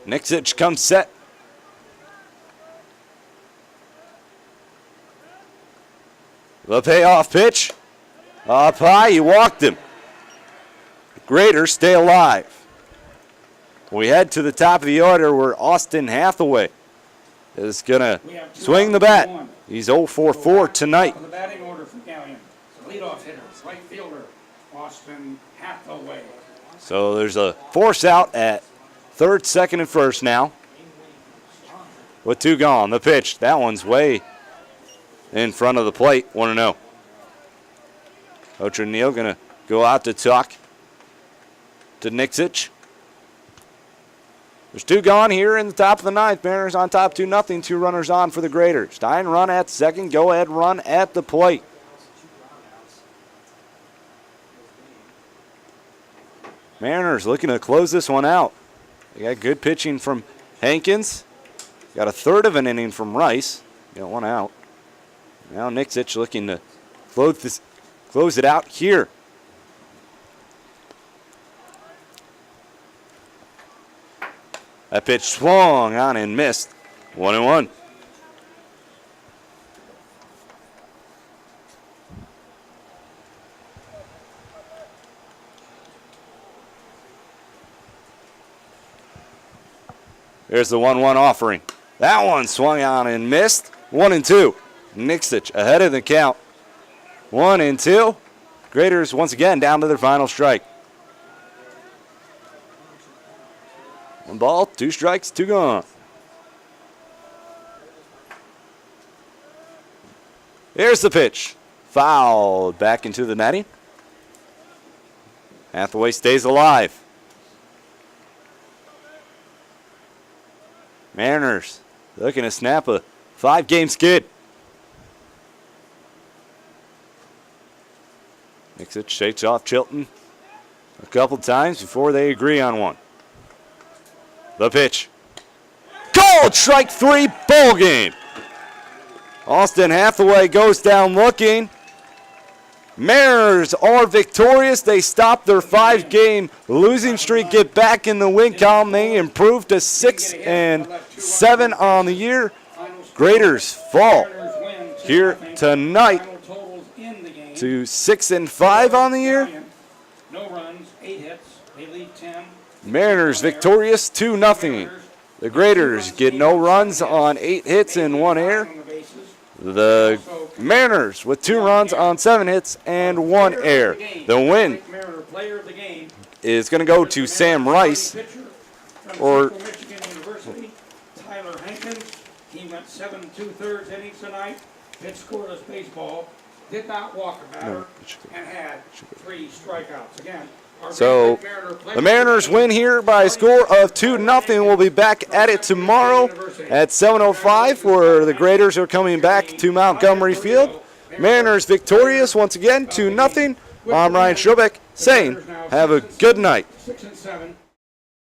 [SPEAKER 1] Nixich comes set. The payoff pitch. Up high, he walked him. The Graders stay alive. We head to the top of the order where Austin Hathaway is going to swing the bat. He's 0-for-4 tonight.
[SPEAKER 2] The batting order for Galion. The leadoff hitter, right fielder, Austin Hathaway.
[SPEAKER 1] So there's a force out at third, second, and first now. With 2 gone. The pitch. That one's way in front of the plate. 1-0. Coach O'Neill going to go out to talk to Nixich. There's 2 gone here in the top of the 9th. Mariners on top 2-0. 2 runners on for the Graders. Stein run at second. Go ahead run at the plate. Mariners looking to close this one out. They got good pitching from Hankins. Got a third of an inning from Rice. Got 1 out. Now Nixich looking to close it out here. That pitch swung on and missed. 1-1. There's the 1-1 offering. That one swung on and missed. 1-2. Nixich ahead of the count. 1-2. Graders once again down to their final strike. 1 ball, 2 strikes, 2 gone. Here's the pitch. Fouled back into the netting. Hathaway stays alive. Mariners looking to snap a 5-game skid. Nixich shakes off Chilton a couple times before they agree on one. The pitch. Called strike 3, ball game. Austin Hathaway goes down looking. Mariners are victorious. They stop their 5-game losing streak, get back in the win column. They improve to 6-7 on the year. Graders fall here tonight to 6-5 on the year.
[SPEAKER 2] No runs, 8 hits. They lead 10.
[SPEAKER 1] Mariners victorious 2-0. The Graders get no runs on 8 hits and 1 error. The Mariners with 2 runs on 7 hits and 1 error. The win is going to go to Sam Rice. Or
[SPEAKER 2] Tyler Hankins, he went 7 2/3 innings tonight. Pitched scoreless baseball. Did not walk a batter and had 3 strikeouts. Again,
[SPEAKER 1] so the Mariners win here by a score of 2-0. We'll be back at it tomorrow at 7:05, where the Graders are coming back to Montgomery Field. Mariners victorious once again 2-0. I'm Ryan Schrobeck saying have a good night.
[SPEAKER 2] 6-7.